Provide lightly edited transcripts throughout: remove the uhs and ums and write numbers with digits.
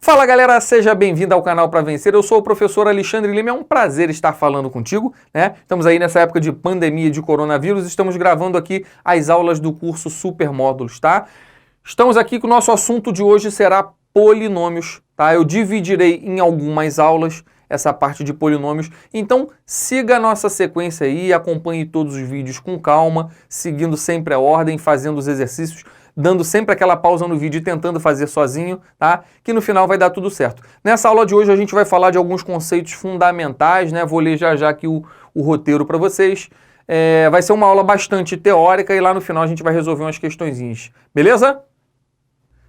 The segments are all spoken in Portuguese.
Fala galera, seja bem-vindo ao canal Para Vencer. Eu sou o professor Alexandre Lima, é um prazer estar falando contigo, né? Estamos aí nessa época de pandemia de coronavírus, estamos gravando aqui as aulas do curso Supermódulos, tá? Estamos aqui com o nosso assunto de hoje será polinômios, tá? Eu dividirei em algumas aulas essa parte de polinômios, então siga a nossa sequência aí, acompanhe todos os vídeos com calma, seguindo sempre a ordem, fazendo os exercícios, dando sempre aquela pausa no vídeo e tentando fazer sozinho, tá? Que no final vai dar tudo certo. Nessa aula de hoje a gente vai falar de alguns conceitos fundamentais, né? Vou ler já aqui o roteiro para vocês. Vai ser uma aula bastante teórica e lá no final a gente vai resolver umas questõezinhas, beleza?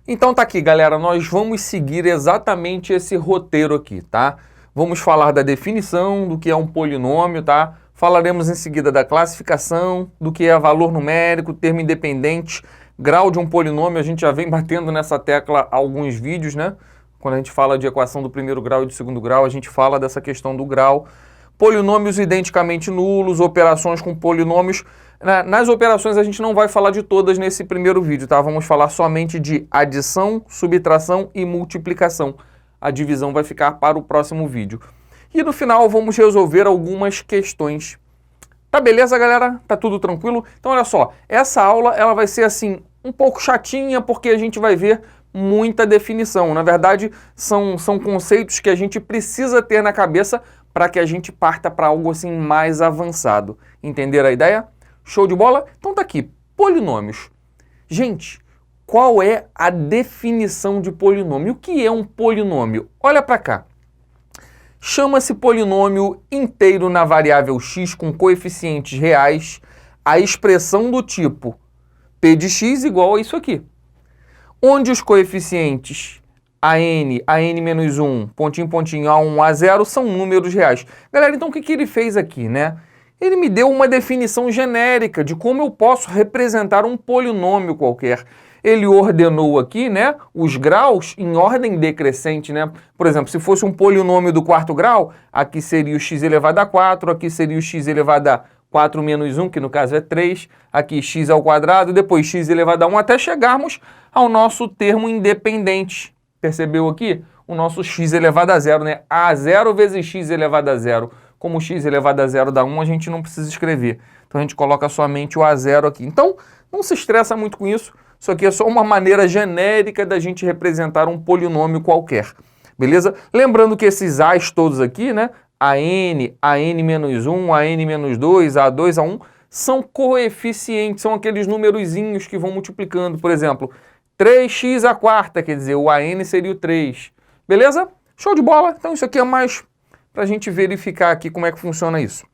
Então tá aqui, galera, nós vamos seguir exatamente esse roteiro aqui, tá? Vamos falar da definição, do que é um polinômio, tá? Falaremos em seguida da classificação, do que é valor numérico, termo independente, grau de um polinômio. A gente já vem batendo nessa tecla há alguns vídeos, né? Quando a gente fala de equação do primeiro grau e do segundo grau, a gente fala dessa questão do grau. Polinômios identicamente nulos, operações com polinômios. Nas operações a gente não vai falar de todas nesse primeiro vídeo, tá? Vamos falar somente de adição, subtração e multiplicação. A divisão vai ficar para o próximo vídeo. E no final vamos resolver algumas questões. Tá beleza, galera? Tá tudo tranquilo? Então olha só, essa aula ela vai ser assim um pouco chatinha porque a gente vai ver muita definição. Na verdade, são conceitos que a gente precisa ter na cabeça para que a gente parta para algo assim mais avançado. Entenderam a ideia? Show de bola? Então tá aqui, polinômios. Gente, qual é a definição de polinômio? O que é um polinômio? Olha para cá. Chama-se polinômio inteiro na variável x com coeficientes reais a expressão do tipo p de x igual a isso aqui, onde os coeficientes a n menos 1, pontinho, pontinho, a1, a0 são números reais. Galera, então o que ele fez aqui, né? Ele me deu uma definição genérica de como eu posso representar um polinômio qualquer. Ele ordenou aqui, né, os graus em ordem decrescente, né? Por exemplo, se fosse um polinômio do quarto grau, aqui seria o x elevado a 4, aqui seria o x elevado a 4 menos 1, que no caso é 3, aqui x ao quadrado, depois x elevado a 1, até chegarmos ao nosso termo independente. Percebeu aqui? O nosso x elevado a 0, né? A0 vezes x elevado a 0. Como x elevado a 0 dá 1, a gente não precisa escrever. Então a gente coloca somente o a0 aqui. Então, não se estressa muito com isso. Isso aqui é só uma maneira genérica da gente representar um polinômio qualquer, beleza? Lembrando que esses a's todos aqui, né? a n menos 1, a n menos 2, a2, a1, são coeficientes, são aqueles numerozinhos que vão multiplicando. Por exemplo, 3x à quarta, quer dizer, o an seria o 3, beleza? Show de bola? Então isso aqui é mais para a gente verificar aqui como é que funciona isso.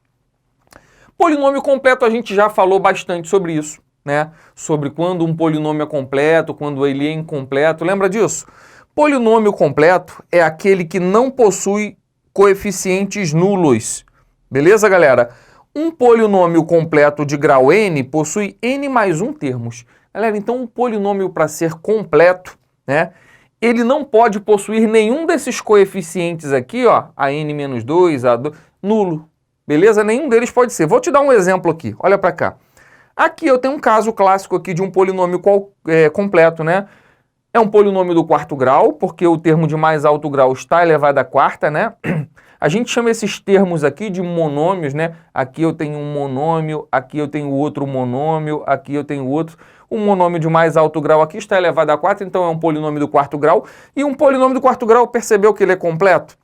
Polinômio completo, a gente já falou bastante sobre isso, né? Sobre quando um polinômio é completo, quando ele é incompleto. Lembra disso? Polinômio completo é aquele que não possui coeficientes nulos. Beleza, galera? Um polinômio completo de grau n possui n mais 1 termos. Galera, então um polinômio para ser completo, né? Ele não pode possuir nenhum desses coeficientes aqui, ó, a n menos 2, a2, nulo. Beleza? Nenhum deles pode ser. Vou te dar um exemplo aqui. Olha para cá. Aqui eu tenho um caso clássico aqui de um polinômio completo, né? É um polinômio do quarto grau, porque o termo de mais alto grau está elevado à quarta, né? A gente chama esses termos aqui de monômios, né? Aqui eu tenho um monômio, aqui eu tenho outro monômio, aqui eu tenho outro. O monômio de mais alto grau aqui está elevado a 4, então é um polinômio do quarto grau. E um polinômio do quarto grau, percebeu que ele é completo?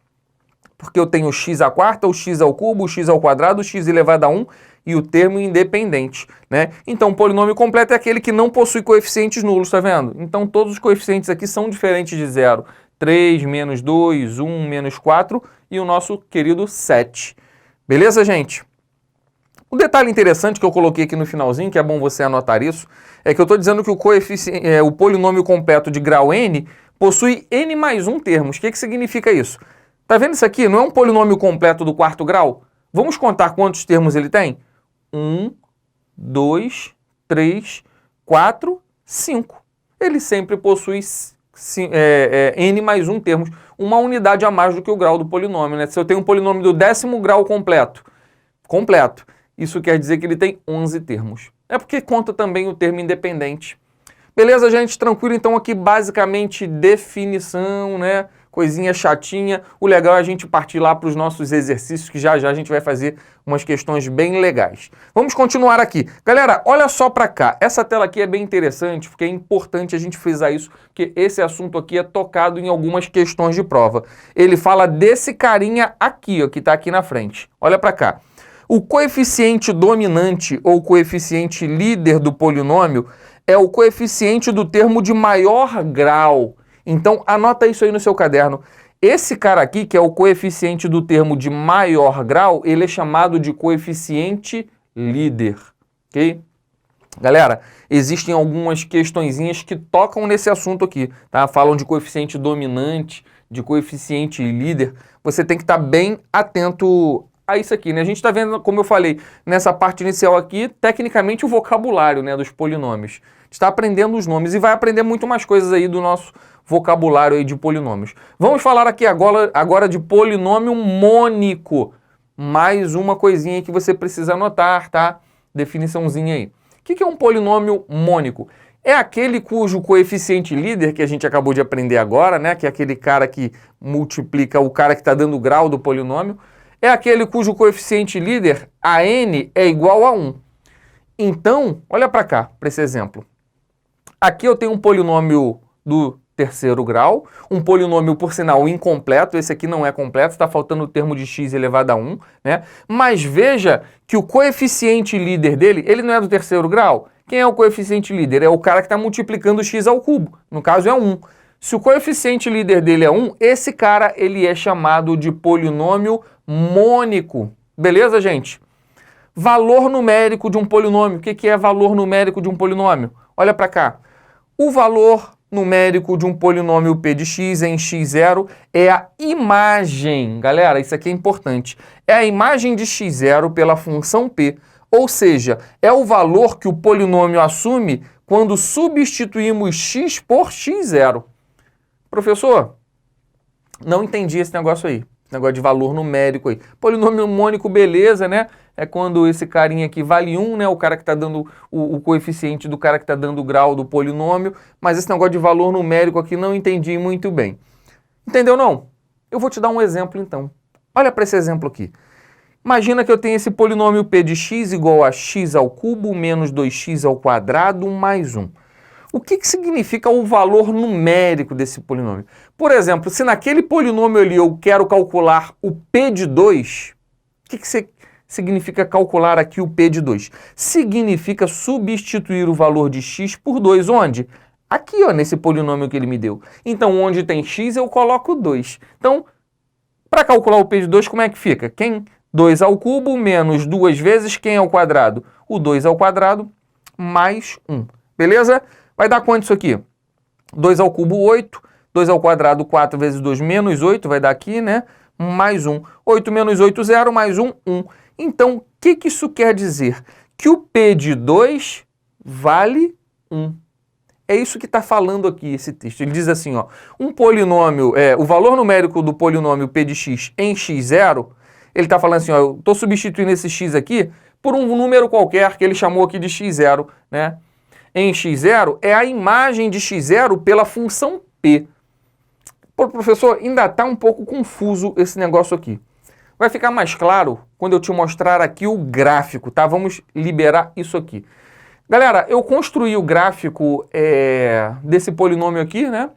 Porque eu tenho o x à quarta, o x ao cubo, o x ao quadrado, o x elevado a 1 e o termo independente, né? Então, o polinômio completo é aquele que não possui coeficientes nulos, tá vendo? Então, todos os coeficientes aqui são diferentes de zero. 3, menos 2, 1, menos 4 e o nosso querido 7. Beleza, gente? O detalhe interessante que eu coloquei aqui no finalzinho, que é bom você anotar isso, é que eu estou dizendo que o polinômio completo de grau n possui n mais 1 termos. O que significa isso? Tá vendo isso aqui? Não é um polinômio completo do quarto grau? Vamos contar quantos termos ele tem? 1, 2, 3, 4, 5. Ele sempre possui n mais 1 termos, uma unidade a mais do que o grau do polinômio, né? Se eu tenho um polinômio do 10º grau completo, isso quer dizer que ele tem 11 termos. É porque conta também o termo independente. Beleza, gente? Tranquilo? Então aqui basicamente definição, né? Coisinha chatinha. O legal é a gente partir lá para os nossos exercícios, que já já a gente vai fazer umas questões bem legais. Vamos continuar aqui. Galera, olha só para cá. Essa tela aqui é bem interessante, porque é importante a gente frisar isso, porque esse assunto aqui é tocado em algumas questões de prova. Ele fala desse carinha aqui, ó, que está aqui na frente. Olha para cá. O coeficiente dominante ou coeficiente líder do polinômio é o coeficiente do termo de maior grau. Então, anota isso aí no seu caderno. Esse cara aqui, que é o coeficiente do termo de maior grau, ele é chamado de coeficiente líder, ok? Galera, existem algumas questõezinhas que tocam nesse assunto aqui, tá? Falam de coeficiente dominante, de coeficiente líder. Você tem que estar bem atento a isso aqui, né? A gente está vendo, como eu falei, nessa parte inicial aqui, tecnicamente o vocabulário, né, dos polinômios. Está aprendendo os nomes e vai aprender muito mais coisas aí do nosso vocabulário aí de polinômios. Vamos falar aqui agora de polinômio mônico. Mais uma coisinha que você precisa anotar, tá? Definiçãozinha aí. O que é um polinômio mônico? É aquele cujo coeficiente líder, que a gente acabou de aprender agora, né? Que é aquele cara que multiplica o cara que está dando o grau do polinômio. É aquele cujo coeficiente líder, a n, é igual a 1. Então, olha para cá, para esse exemplo. Aqui eu tenho um polinômio do terceiro grau, um polinômio, por sinal, incompleto. Esse aqui não é completo, está faltando o termo de x elevado a 1, né? Mas veja que o coeficiente líder dele, ele não é do terceiro grau. Quem é o coeficiente líder? É o cara que está multiplicando x ao cubo. No caso é 1. Se o coeficiente líder dele é 1, esse cara ele é chamado de polinômio mônico. Beleza, gente? Valor numérico de um polinômio. O que é valor numérico de um polinômio? Olha para cá. O valor numérico de um polinômio p de x em x0 é a imagem. Galera, isso aqui é importante. É a imagem de x0 pela função p. Ou seja, é o valor que o polinômio assume quando substituímos x por x0. Professor, não entendi esse negócio aí. Esse negócio de valor numérico aí. Polinômio mônico, beleza, né? É quando esse carinha aqui vale 1, né? O cara que está dando o coeficiente do cara que está dando o grau do polinômio. Mas esse negócio de valor numérico aqui não entendi muito bem. Entendeu não? Eu vou te dar um exemplo então. Olha para esse exemplo aqui. Imagina que eu tenho esse polinômio p de x igual a x ao cubo menos 2x ao quadrado mais 1. O que significa o valor numérico desse polinômio? Por exemplo, se naquele polinômio ali eu quero calcular o p de 2, o que significa calcular aqui o p de 2? Significa substituir o valor de x por 2. Onde? Aqui, ó, nesse polinômio que ele me deu. Então, onde tem x, eu coloco 2. Então, para calcular o p de 2, como é que fica? 2 ao cubo menos 2 vezes quem ao quadrado? O 2 ao quadrado mais 1. Beleza? Vai dar quanto isso aqui? 2 ao cubo, 8. 2 ao quadrado, 4 vezes 2 menos 8. Vai dar aqui, né? Mais 1. 8 menos 8, 0. Mais 1, 1. Então, o que isso quer dizer? Que o p de 2 vale 1. É isso que está falando aqui esse texto. Ele diz assim, ó, um polinômio, o valor numérico do polinômio p de x em x0, ele está falando assim, ó, eu estou substituindo esse x aqui por um número qualquer que ele chamou aqui de x0, né? Em x0 é a imagem de x0 pela função p. Pô, professor, ainda está um pouco confuso esse negócio aqui. Vai ficar mais claro quando eu te mostrar aqui o gráfico, tá? Vamos liberar isso aqui. Galera, eu construí o gráfico desse polinômio aqui, né?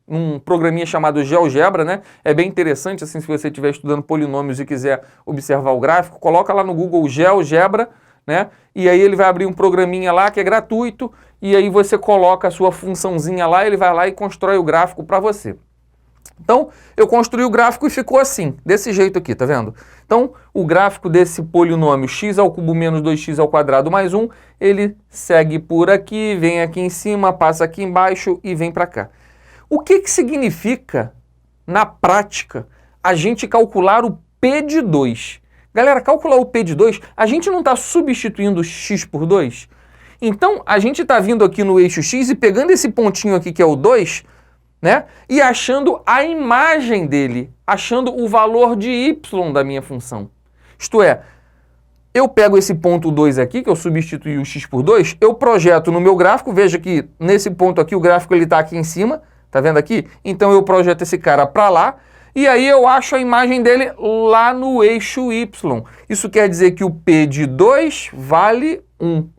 Um programinha chamado GeoGebra, né? É bem interessante, assim, se você estiver estudando polinômios e quiser observar o gráfico, coloca lá no Google GeoGebra, né? E aí ele vai abrir um programinha lá que é gratuito, e aí você coloca a sua funçãozinha lá, ele vai lá e constrói o gráfico para você. Então, eu construí o gráfico e ficou assim, desse jeito aqui, tá vendo? Então, o gráfico desse polinômio x ao cubo menos 2x ao quadrado mais 1, ele segue por aqui, vem aqui em cima, passa aqui embaixo e vem para cá. O que significa, na prática, a gente calcular o p de 2? Galera, calcular o p de 2, a gente não está substituindo x por 2? Então, a gente está vindo aqui no eixo x e pegando esse pontinho aqui que é o 2, né? E achando a imagem dele, achando o valor de y da minha função. Isto é, eu pego esse ponto 2 aqui, que eu substituí o x por 2, eu projeto no meu gráfico, veja que nesse ponto aqui, o gráfico está aqui em cima, tá vendo aqui? Então eu projeto esse cara para lá, e aí eu acho a imagem dele lá no eixo y. Isso quer dizer que o P de 2 vale 1.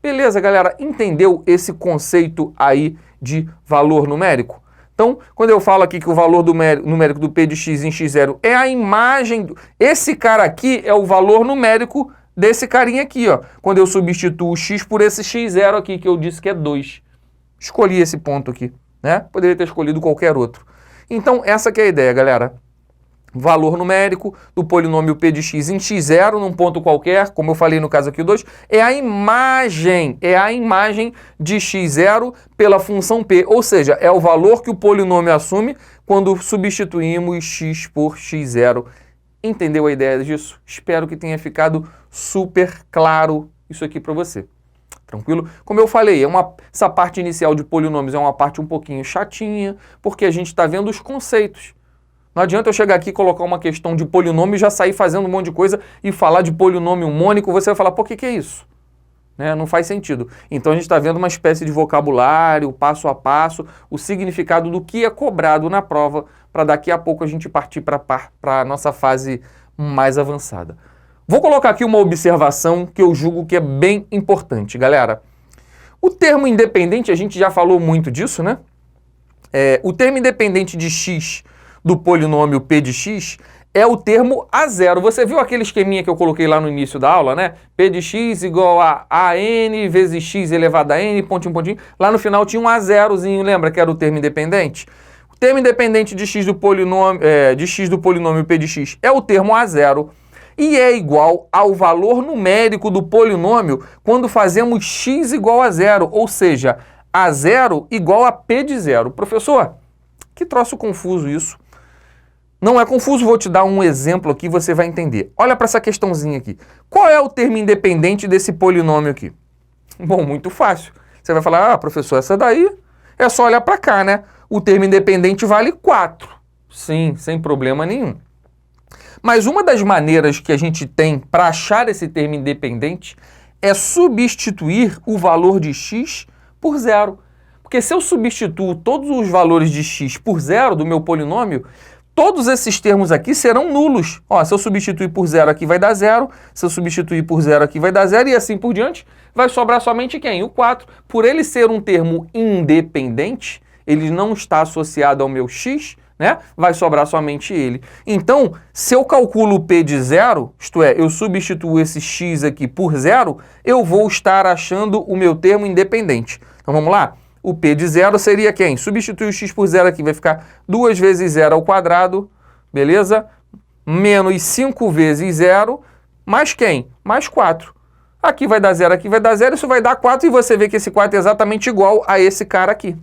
Beleza, galera? Entendeu esse conceito aí de valor numérico? Então, quando eu falo aqui que o valor numérico do P de x em x0 é a imagem... Esse cara aqui é o valor numérico desse carinha aqui, ó. Quando eu substituo o x por esse x0 aqui, que eu disse que é 2. Escolhi esse ponto aqui, né? Poderia ter escolhido qualquer outro. Então, essa que é a ideia, galera. Valor numérico do polinômio P de x em x0, num ponto qualquer, como eu falei no caso aqui o 2, é a imagem de x0 pela função P, ou seja, é o valor que o polinômio assume quando substituímos x por x0. Entendeu a ideia disso? Espero que tenha ficado super claro isso aqui para você. Tranquilo? Como eu falei, essa parte inicial de polinômios é uma parte um pouquinho chatinha, porque a gente está vendo os conceitos. Não adianta eu chegar aqui e colocar uma questão de polinômio e já sair fazendo um monte de coisa e falar de polinômio mônico, você vai falar, pô, o que é isso? Né? Não faz sentido. Então a gente está vendo uma espécie de vocabulário, passo a passo, o significado do que é cobrado na prova, para daqui a pouco a gente partir para a nossa fase mais avançada. Vou colocar aqui uma observação que eu julgo que é bem importante, galera. O termo independente, a gente já falou muito disso, né? O termo independente de x do polinômio P de x é o termo a zero. Você viu aquele esqueminha que eu coloquei lá no início da aula, né? P de x igual a n vezes x elevado a n, pontinho, pontinho. Lá no final tinha um a zerozinho, lembra que era o termo independente? O termo independente de x do polinômio, P de x é o termo a zero e é igual ao valor numérico do polinômio quando fazemos x igual a zero, ou seja, a zero igual a P de zero. Professor, que troço confuso isso. Não é confuso, vou te dar um exemplo aqui, você vai entender. Olha para essa questãozinha aqui. Qual é o termo independente desse polinômio aqui? Bom, muito fácil. Você vai falar, professor, essa daí é só olhar para cá, né? O termo independente vale 4. Sim, sem problema nenhum. Mas uma das maneiras que a gente tem para achar esse termo independente é substituir o valor de x por zero. Porque se eu substituo todos os valores de x por zero do meu polinômio, todos esses termos aqui serão nulos. Ó, se eu substituir por zero aqui vai dar zero, se eu substituir por zero aqui vai dar zero e assim por diante, vai sobrar somente quem? O 4. Por ele ser um termo independente, ele não está associado ao meu x, né? Vai sobrar somente ele. Então, se eu calculo o P de zero, isto é, eu substituo esse x aqui por zero, eu vou estar achando o meu termo independente. Então vamos lá? O P de zero seria quem? Substitui o x por zero aqui, vai ficar 2 vezes zero ao quadrado, beleza? Menos 5 vezes zero, mais quem? Mais 4. Aqui vai dar zero, aqui vai dar zero, isso vai dar 4 e você vê que esse 4 é exatamente igual a esse cara aqui.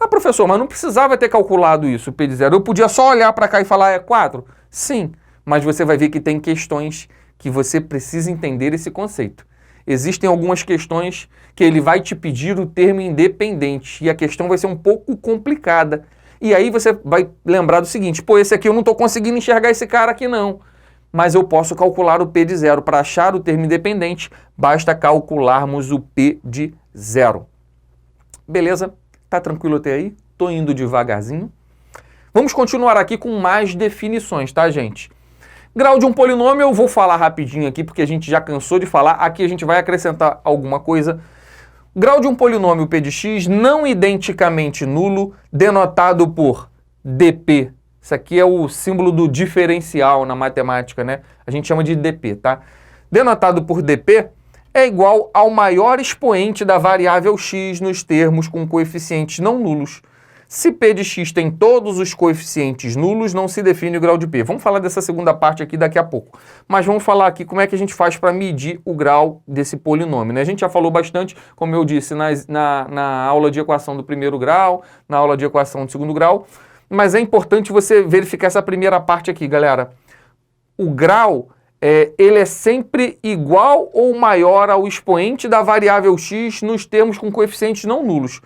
Ah, professor, mas não precisava ter calculado isso, o P de zero. Eu podia só olhar para cá e falar, é 4? Sim, mas você vai ver que tem questões que você precisa entender esse conceito. Existem algumas questões que ele vai te pedir o termo independente e a questão vai ser um pouco complicada. E aí você vai lembrar do seguinte, pô, esse aqui eu não estou conseguindo enxergar esse cara aqui não, mas eu posso calcular o P de zero. Para achar o termo independente, basta calcularmos o P de zero. Beleza? Tá tranquilo até aí? Tô indo devagarzinho. Vamos continuar aqui com mais definições, tá, gente? Grau de um polinômio eu vou falar rapidinho aqui, porque a gente já cansou de falar. Aqui a gente vai acrescentar alguma coisa. Grau de um polinômio P de x não identicamente nulo, denotado por dp. Isso aqui é o símbolo do diferencial na matemática, né? A gente chama de dp, tá? Denotado por dp é igual ao maior expoente da variável x nos termos com coeficientes não nulos. Se P de x tem todos os coeficientes nulos, não se define o grau de P. Vamos falar dessa segunda parte aqui daqui a pouco. Mas vamos falar aqui como é que a gente faz para medir o grau desse polinômio, né? A gente já falou bastante, como eu disse, na aula de equação do primeiro grau, na aula de equação do segundo grau, mas é importante você verificar essa primeira parte aqui, galera. O grau, ele é sempre igual ou maior ao expoente da variável x nos termos com coeficientes não nulos.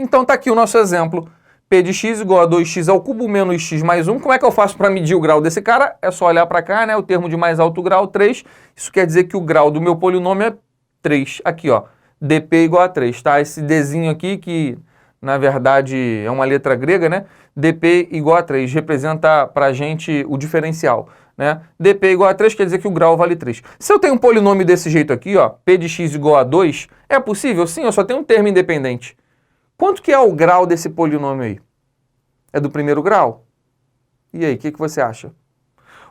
Então tá aqui o nosso exemplo. P de x igual a 2x ao cubo menos x mais 1. Como é que eu faço para medir o grau desse cara? É só olhar para cá, né? O termo de mais alto grau, 3. Isso quer dizer que o grau do meu polinômio é 3. Aqui, ó. dp igual a 3, tá? Esse dzinho aqui, que na verdade é uma letra grega, né? dp igual a 3, representa pra gente o diferencial, né? dp igual a 3 quer dizer que o grau vale 3. Se eu tenho um polinômio desse jeito aqui, ó, p de x igual a 2, é possível? Sim, eu só tenho um termo independente. Quanto que é o grau desse polinômio aí? É do primeiro grau? E aí, o que você acha?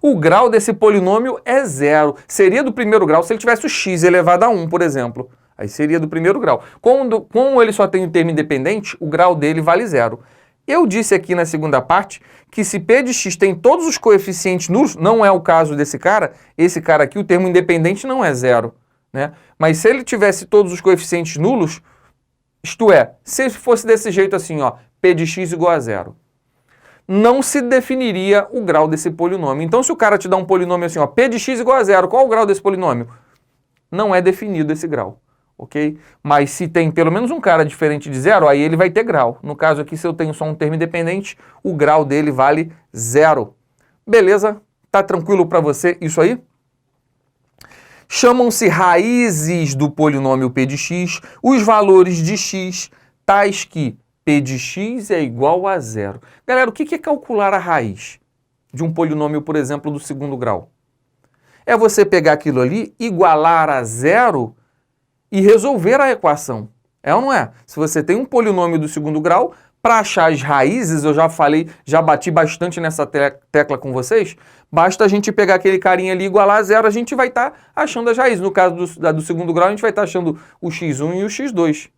O grau desse polinômio é 0. Seria do primeiro grau se ele tivesse o x elevado a 1, por exemplo. Aí seria do primeiro grau. Como ele só tem um termo independente, o grau dele vale 0. Eu disse aqui na segunda parte que se p de x tem todos os coeficientes nulos, não é o caso desse cara, esse cara aqui, o termo independente não é 0, né? Mas se ele tivesse todos os coeficientes nulos, isto é, se fosse desse jeito assim, ó, p de x igual a 0, não se definiria o grau desse polinômio. Então, se o cara te dá um polinômio assim, ó, p de x igual a 0, qual o grau desse polinômio? Não é definido esse grau, ok? Mas se tem pelo menos um cara diferente de 0, aí ele vai ter grau. No caso aqui, se eu tenho só um termo independente, o grau dele vale 0. Beleza? Tá tranquilo para você isso aí? Chamam-se raízes do polinômio p de x os valores de x tais que p de x é igual a 0. Galera, o que é calcular a raiz de um polinômio, por exemplo, do segundo grau? É você pegar aquilo ali, igualar a 0 e resolver a equação. É ou não é? Se você tem um polinômio do segundo grau, para achar as raízes, eu já falei, já bati bastante nessa tecla com vocês, basta a gente pegar aquele carinha ali e igualar a 0, a gente vai estar achando as raízes. No caso do segundo grau, a gente vai estar achando o x1 e o x2,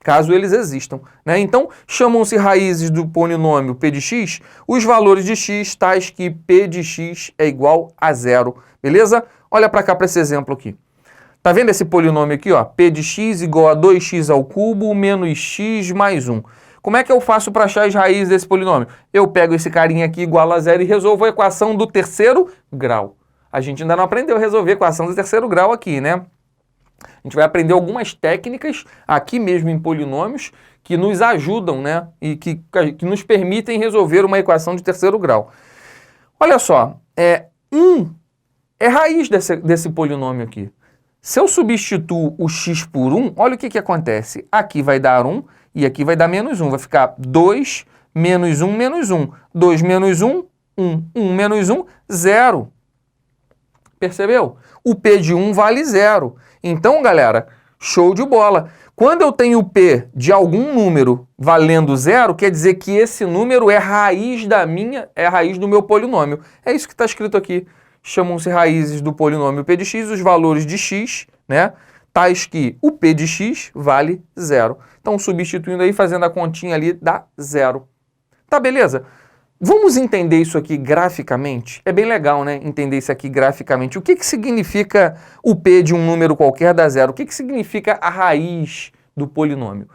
caso eles existam, né? Então, chamam-se raízes do polinômio p de x os valores de x tais que p de x é igual a 0, beleza? Olha para cá para esse exemplo aqui. Tá vendo esse polinômio aqui, ó? P de x igual a 2x ao cubo menos x mais 1. Como é que eu faço para achar as raízes desse polinômio? Eu pego esse carinha aqui igual a 0 e resolvo a equação do terceiro grau. A gente ainda não aprendeu a resolver a equação do terceiro grau aqui, né? A gente vai aprender algumas técnicas aqui mesmo em polinômios que nos ajudam, né? E que nos permitem resolver uma equação de terceiro grau. Olha só, 1 é raiz desse polinômio aqui. Se eu substituo o x por 1, olha o que acontece. Aqui vai dar 1 e aqui vai dar menos 1. Vai ficar 2 menos 1 menos 1. 2 menos 1, 1. 1 menos 1, 0. Percebeu? O p de 1 vale 0. Então, galera, show de bola. Quando eu tenho p de algum número valendo 0, quer dizer que esse número é raiz do meu polinômio. É isso que está escrito aqui. Chamam-se raízes do polinômio p de x os valores de x, né? Tais que o p de x vale 0. Então, substituindo aí, fazendo a continha ali, dá 0. Tá, beleza? Vamos entender isso aqui graficamente? É bem legal, né? Entender isso aqui graficamente. O que significa o p de um número qualquer dar 0? O que significa a raiz do polinômio?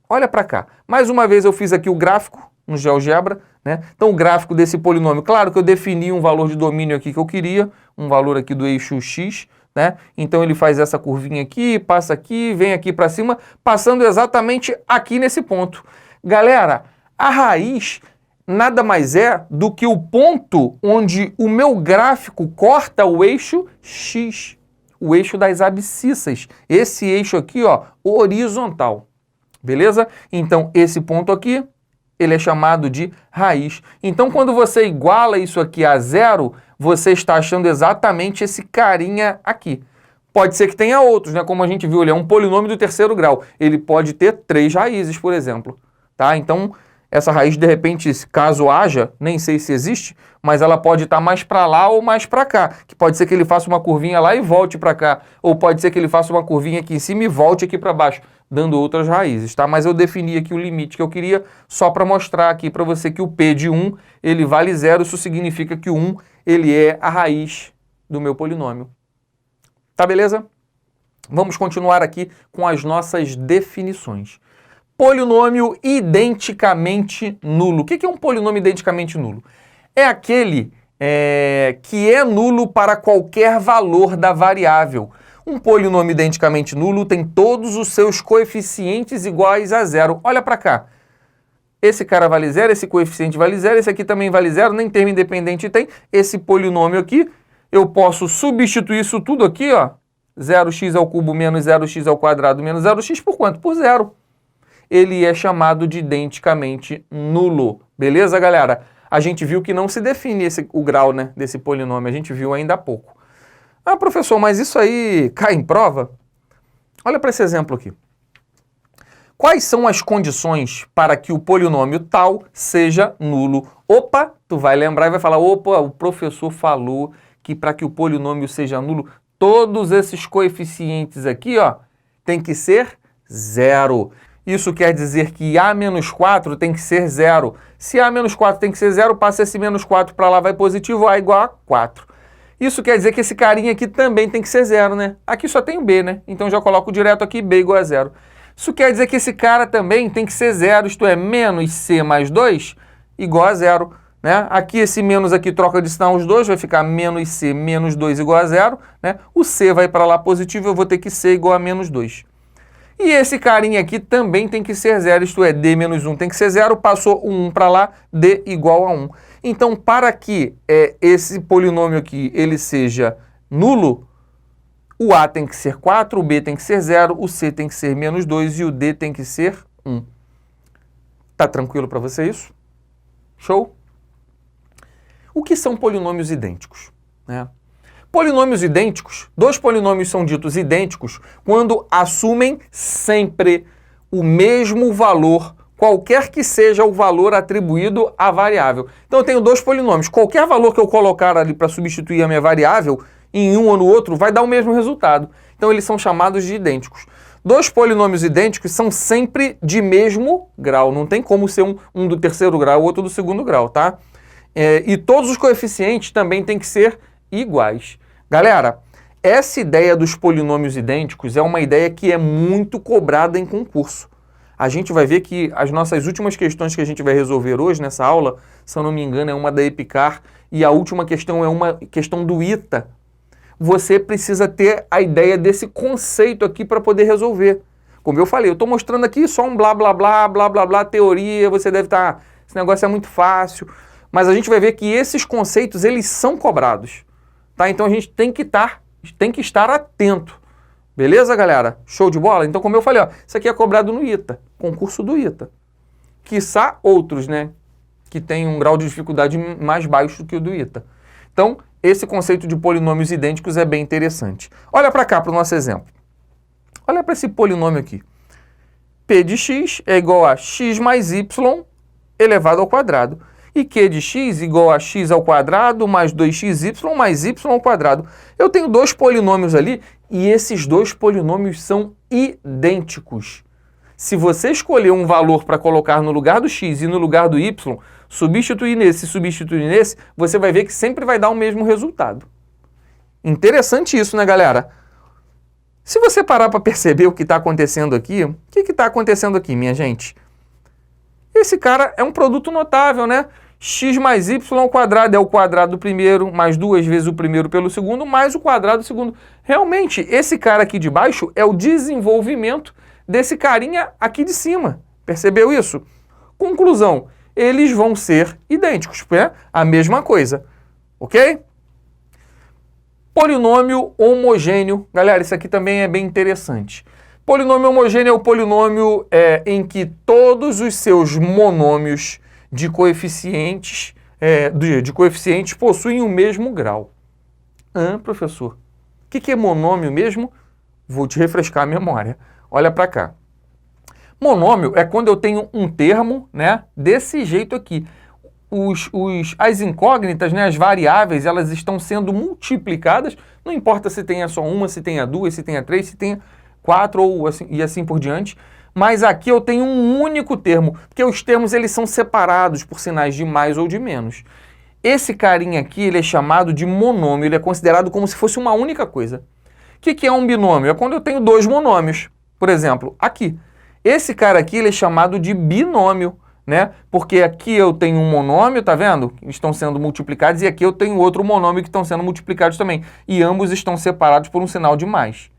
Olha para cá. Mais uma vez eu fiz aqui o gráfico no GeoGebra, né? Então o gráfico desse polinômio, claro que eu defini um valor de domínio aqui que eu queria, um valor aqui do eixo x, né? Então ele faz essa curvinha aqui, passa aqui, vem aqui para cima, passando exatamente aqui nesse ponto. Galera, a raiz nada mais é do que o ponto onde o meu gráfico corta o eixo x, o eixo das abscissas. Esse eixo aqui, ó, horizontal. Beleza? Então esse ponto aqui, ele é chamado de raiz. Então, quando você iguala isso aqui a 0, você está achando exatamente esse carinha aqui. Pode ser que tenha outros, né? Como a gente viu, ele é um polinômio do terceiro grau. Ele pode ter 3 raízes, por exemplo. Tá? Então, essa raiz, de repente, caso haja, nem sei se existe, mas ela pode estar mais para lá ou mais para cá. Que pode ser que ele faça uma curvinha lá e volte para cá. Ou pode ser que ele faça uma curvinha aqui em cima e volte aqui para baixo, dando outras raízes, tá? Mas eu defini aqui o limite que eu queria só para mostrar aqui para você que o p de 1, ele vale 0. Isso significa que o 1, ele é a raiz do meu polinômio. Tá, beleza? Vamos continuar aqui com as nossas definições. Polinômio identicamente nulo. O que é um polinômio identicamente nulo? É aquele que é nulo para qualquer valor da variável. Um polinômio identicamente nulo tem todos os seus coeficientes iguais a 0. Olha para cá. esse cara vale zero, esse coeficiente vale zero, esse aqui também vale zero, nem termo independente tem. Esse polinômio aqui, eu posso substituir isso tudo aqui, ó, 0x ao cubo menos 0x ao quadrado menos 0x por quanto? Por zero. Ele é chamado de identicamente nulo. Beleza, galera? A gente viu que não se define o grau, né, desse polinômio, a gente viu ainda há pouco. Ah, professor, mas isso aí cai em prova? Olha para esse exemplo aqui. Quais são as condições para que o polinômio tal seja nulo? Opa, tu vai lembrar e vai falar, opa, o professor falou que para que o polinômio seja nulo, todos esses coeficientes aqui, ó, tem que ser zero. Isso quer dizer que A menos 4 tem que ser zero. Se A menos 4 tem que ser zero, passa esse menos 4 para lá, vai positivo, A igual a 4. Isso quer dizer que esse carinha aqui também tem que ser zero, né? Aqui só tem o B, né? Então já coloco direto aqui, B igual a zero. Isso quer dizer que esse cara também tem que ser zero, isto é, menos C mais 2 igual a zero. Né? Aqui esse menos aqui troca de sinal os dois, vai ficar menos C menos 2 igual a zero. Né? O C vai para lá positivo, eu vou ter que C igual a menos 2. E esse carinha aqui também tem que ser zero, isto é, D menos 1 tem que ser zero, passou o 1 para lá, D igual a 1. Então, para que esse polinômio aqui ele seja nulo, o A tem que ser 4, o B tem que ser 0, o C tem que ser menos 2 e o D tem que ser 1. Tá tranquilo para você isso? Show? O que são polinômios idênticos? Né? Polinômios idênticos, dois polinômios são ditos idênticos quando assumem sempre o mesmo valor, qualquer que seja o valor atribuído à variável. Então eu tenho dois polinômios, qualquer valor que eu colocar ali para substituir a minha variável, em um ou no outro, vai dar o mesmo resultado. Então eles são chamados de idênticos. Dois polinômios idênticos são sempre de mesmo grau, não tem como ser um do terceiro grau, outro do segundo grau, tá? E todos os coeficientes também têm que ser iguais. Galera, essa ideia dos polinômios idênticos é uma ideia que é muito cobrada em concurso. A gente vai ver que as nossas últimas questões que a gente vai resolver hoje nessa aula, se eu não me engano, é uma da EPICAR e a última questão é uma questão do ITA. Você precisa ter a ideia desse conceito aqui para poder resolver. Como eu falei, eu estou mostrando aqui só um blá, blá, blá, blá, blá, blá, teoria, você deve estar, esse negócio é muito fácil, mas a gente vai ver que esses conceitos, eles são cobrados, tá? Então a gente tem que estar atento, beleza, galera? Show de bola? Então, como eu falei, ó, isso aqui é cobrado no ITA, concurso do ITA. Quiçá outros, né, que tem um grau de dificuldade mais baixo do que o do ITA. Então, esse conceito de polinômios idênticos é bem interessante. Olha para cá, para o nosso exemplo. Olha para esse polinômio aqui. P de x é igual a x mais y elevado ao quadrado. E Q de x igual a x ao quadrado mais 2xy mais y ao quadrado. Eu tenho dois polinômios ali e esses dois polinômios são idênticos. Se você escolher um valor para colocar no lugar do x e no lugar do y, substituir nesse, você vai ver que sempre vai dar o mesmo resultado. Interessante isso, né, galera? Se você parar para perceber o que está acontecendo aqui, o que está acontecendo aqui, minha gente? Esse cara é um produto notável, né? X mais y ao quadrado é o quadrado do primeiro, mais 2 vezes o primeiro pelo segundo, mais o quadrado do segundo. Realmente, esse cara aqui de baixo é o desenvolvimento desse carinha aqui de cima. Percebeu isso? Conclusão, eles vão ser idênticos, né? A mesma coisa, ok? Polinômio homogêneo. Galera, isso aqui também é bem interessante. Polinômio homogêneo é o polinômio em que todos os seus monômios de coeficientes, coeficientes possuem o mesmo grau. Professor, o que é monômio mesmo? Vou te refrescar a memória. Olha para cá. Monômio é quando eu tenho um termo, né, desse jeito aqui. As incógnitas, né, as variáveis, elas estão sendo multiplicadas, não importa se tenha só uma, se tenha duas, se tenha três, se tenha 4 ou assim, e assim por diante, mas aqui eu tenho um único termo, porque os termos eles são separados por sinais de mais ou de menos. Esse carinha aqui, ele é chamado de monômio, ele é considerado como se fosse uma única coisa. O que é um binômio? É quando eu tenho dois monômios. Por exemplo, aqui. Esse cara aqui, ele é chamado de binômio, né? Porque aqui eu tenho um monômio, tá vendo? Estão sendo multiplicados, e aqui eu tenho outro monômio que estão sendo multiplicados também. E ambos estão separados por um sinal de mais.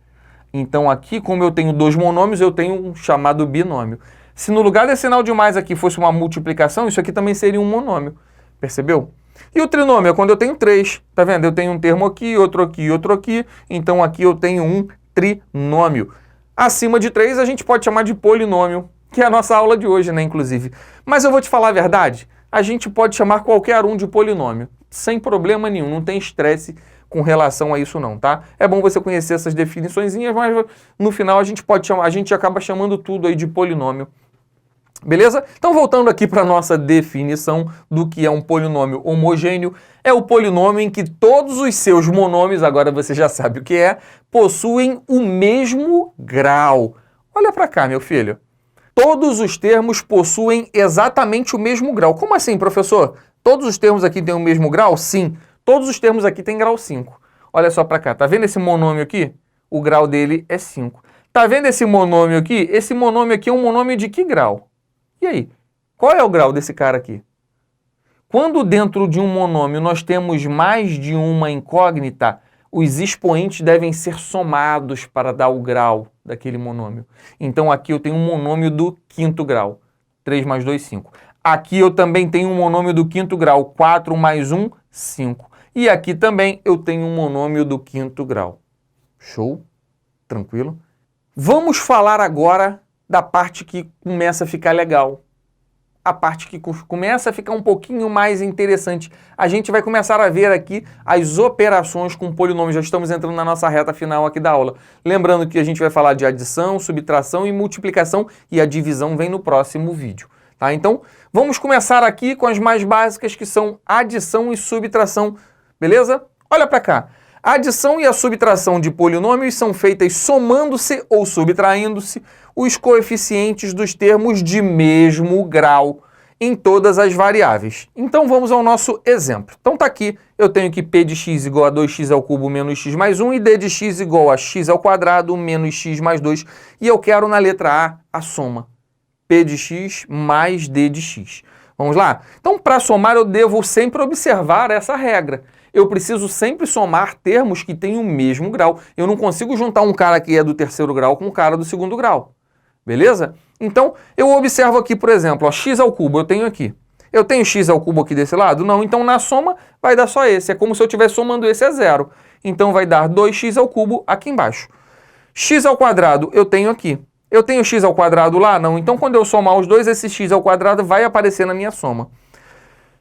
Então aqui, como eu tenho dois monômios, eu tenho um chamado binômio. Se no lugar desse sinal de mais aqui fosse uma multiplicação, isso aqui também seria um monômio. Percebeu? E o trinômio é quando eu tenho 3. Tá vendo? Eu tenho um termo aqui, outro aqui e outro aqui. Então aqui eu tenho um trinômio. Acima de 3 a gente pode chamar de polinômio, que é a nossa aula de hoje, né, inclusive. Mas eu vou te falar a verdade, a gente pode chamar qualquer um de polinômio, sem problema nenhum, não tem estresse com relação a isso não, tá? É bom você conhecer essas definiçõezinhas, mas no final a gente pode chamar, a gente acaba chamando tudo aí de polinômio. Beleza? Então, voltando aqui para a nossa definição do que é um polinômio homogêneo, é o polinômio em que todos os seus monômios, agora você já sabe o que é, possuem o mesmo grau. Olha para cá, meu filho. Todos os termos possuem exatamente o mesmo grau. Como assim, professor? Todos os termos aqui têm o mesmo grau? Sim. Todos os termos aqui têm grau 5. Olha só para cá. Tá vendo esse monômio aqui? O grau dele é 5. Tá vendo esse monômio aqui? Esse monômio aqui é um monômio de que grau? E aí, qual é o grau desse cara aqui? Quando dentro de um monômio nós temos mais de uma incógnita, os expoentes devem ser somados para dar o grau daquele monômio. Então aqui eu tenho um monômio do quinto grau, 3 mais 2, 5. Aqui eu também tenho um monômio do quinto grau, 4 mais 1, 5. E aqui também eu tenho um monômio do quinto grau. Show? Tranquilo? Vamos falar agora da parte que começa a ficar legal. A parte que começa a ficar um pouquinho mais interessante. A gente vai começar a ver aqui as operações com polinômios. Já estamos entrando na nossa reta final aqui da aula. Lembrando que a gente vai falar de adição, subtração e multiplicação, e a divisão vem no próximo vídeo. Tá? Então, vamos começar aqui com as mais básicas, que são adição e subtração. Beleza? Olha para cá. A adição e a subtração de polinômios são feitas somando-se ou subtraindo-se os coeficientes dos termos de mesmo grau em todas as variáveis. Então vamos ao nosso exemplo. Então tá aqui, eu tenho que p de x igual a 2x ao cubo menos x mais 1 e d de x igual a x ao quadrado menos x mais 2. E eu quero na letra A soma. P de x mais d de x. Vamos lá? Então para somar eu devo sempre observar essa regra. Eu preciso sempre somar termos que têm o mesmo grau. Eu não consigo juntar um cara que é do terceiro grau com um cara do segundo grau. Beleza? Então, eu observo aqui, por exemplo, ó, x ao cubo eu tenho aqui. Eu tenho x ao cubo aqui desse lado? Não, então na soma vai dar só esse. É como se eu estivesse somando esse a zero. Então vai dar 2x ao cubo aqui embaixo. X ao quadrado eu tenho aqui. Eu tenho x ao quadrado lá? Não. Então quando eu somar os dois, esse x ao quadrado vai aparecer na minha soma.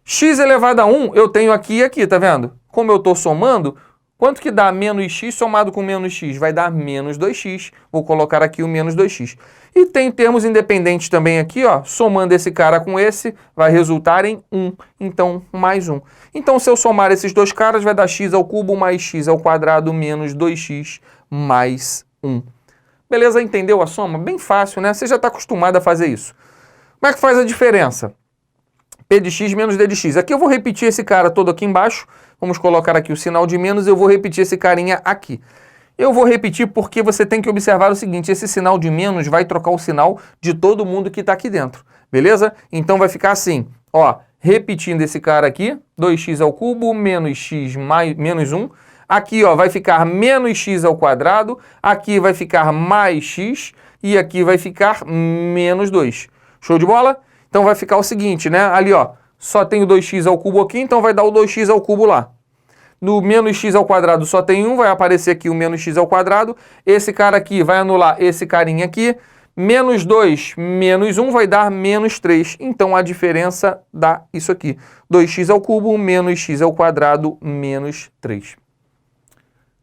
X elevado a 1 eu tenho aqui e aqui, tá vendo? Como eu estou somando, quanto que dá menos x somado com menos x? Vai dar menos 2x. Vou colocar aqui o menos 2x. E tem termos independentes também aqui, ó. Somando esse cara com esse, vai resultar em 1. Então, mais 1. Então, se eu somar esses dois caras, vai dar x ao cubo mais x ao quadrado menos 2x mais 1. Beleza? Entendeu a soma? Bem fácil, né? Você já está acostumado a fazer isso. Como é que faz a diferença? P de x menos d de x. Aqui eu vou repetir esse cara todo aqui embaixo. Vamos colocar aqui o sinal de menos e eu vou repetir esse carinha aqui. Eu vou repetir porque você tem que observar o seguinte, esse sinal de menos vai trocar o sinal de todo mundo que está aqui dentro, beleza? Então vai ficar assim, ó, repetindo esse cara aqui, 2x ao cubo menos x mais, menos 1. Aqui, ó, vai ficar menos x ao quadrado, aqui vai ficar mais x e aqui vai ficar menos 2. Show de bola? Então vai ficar o seguinte, né? Ali, ó, só tem o 2x ao cubo aqui, então vai dar o 2x ao cubo lá. No menos x ao quadrado só tem 1, vai aparecer aqui o menos x ao quadrado. Esse cara aqui vai anular esse carinha aqui. Menos 2 menos 1 vai dar menos 3. Então a diferença dá isso aqui. 2x ao cubo menos x ao quadrado menos 3.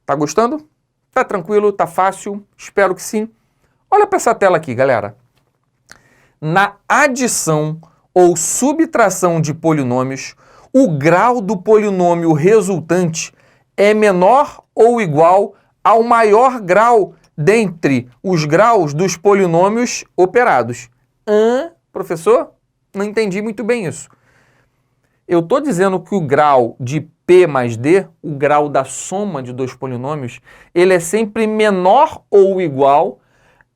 Tá gostando? Tá tranquilo? Tá fácil? Espero que sim. Olha para essa tela aqui, galera. Na adição ou subtração de polinômios, o grau do polinômio resultante é menor ou igual ao maior grau dentre os graus dos polinômios operados. Professor? Não entendi muito bem isso. Eu estou dizendo que o grau de P mais D, o grau da soma de dois polinômios, ele é sempre menor ou igual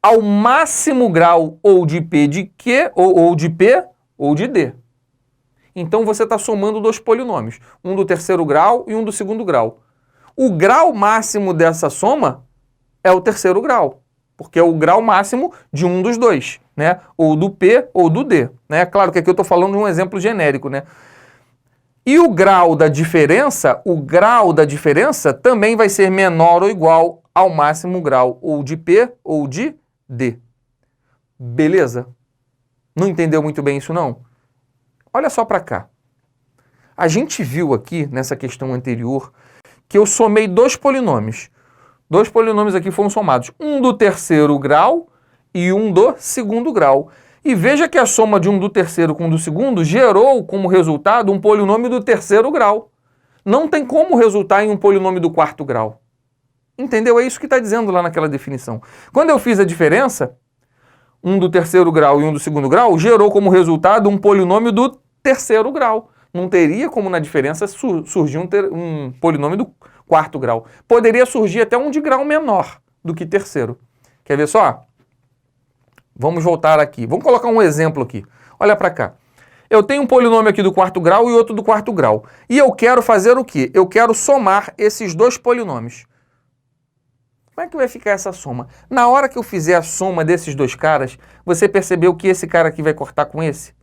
ao máximo grau ou de P de Q, ou de P ou de D. Então você está somando dois polinômios, um do terceiro grau e um do segundo grau. O grau máximo dessa soma é o terceiro grau. porque é o grau máximo de um dos dois, né? Ou do P ou do D, né? Claro que aqui eu estou falando de um exemplo genérico, né? E o grau da diferença também vai ser menor ou igual ao máximo grau ou de P ou de D. Beleza? Não entendeu muito bem isso, não? Olha só para cá. A gente viu aqui, nessa questão anterior, que eu somei dois polinômios. Dois polinômios aqui foram somados. Um do terceiro grau e um do segundo grau. E veja que a soma de um do terceiro com um do segundo gerou como resultado um polinômio do terceiro grau. Não tem como resultar em um polinômio do quarto grau. Entendeu? É isso que está dizendo lá naquela definição. Quando eu fiz a diferença, um do terceiro grau e um do segundo grau, gerou como resultado um polinômio do terceiro grau. Não teria como na diferença surgir um polinômio do quarto grau. Poderia surgir até um de grau menor do que terceiro. Quer ver só? Vamos voltar aqui. Vamos colocar um exemplo aqui. Olha para cá. Eu tenho um polinômio aqui do quarto grau e outro do quarto grau. E eu quero fazer o quê? Eu quero somar esses dois polinômios. Como é que vai ficar essa soma? Na hora que eu fizer a soma desses dois caras, você percebeu que esse cara aqui vai cortar com esse?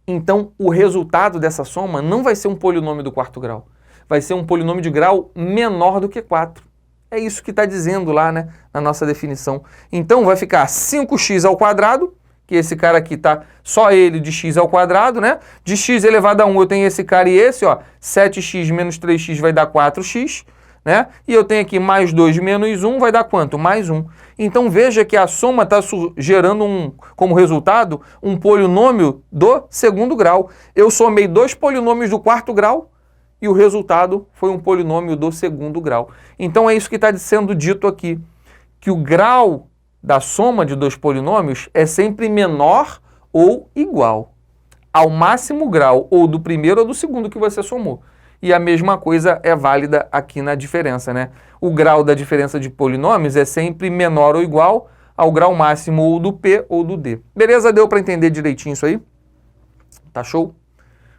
Então, o resultado dessa soma não vai ser um polinômio do quarto grau. Vai ser um polinômio de grau menor do que 4. É isso que está dizendo lá, né, na nossa definição. Então, vai ficar 5x ao quadrado, que esse cara aqui tá só ele de x ao quadrado, né? De x elevado a 1 eu tenho esse cara e esse, ó. 7x menos 3x vai dar 4x, né? E eu tenho aqui mais 2 menos 1 vai dar quanto? Mais 1. Então, veja que a soma está gerando como resultado um polinômio do segundo grau. Eu somei dois polinômios do quarto grau, e o resultado foi um polinômio do segundo grau. Então é isso que está sendo dito aqui, que o grau da soma de dois polinômios é sempre menor ou igual ao máximo grau ou do primeiro ou do segundo que você somou. E a mesma coisa é válida aqui na diferença, né? O grau da diferença de polinômios é sempre menor ou igual ao grau máximo ou do P ou do D. Beleza? Deu para entender direitinho isso aí? Tá show?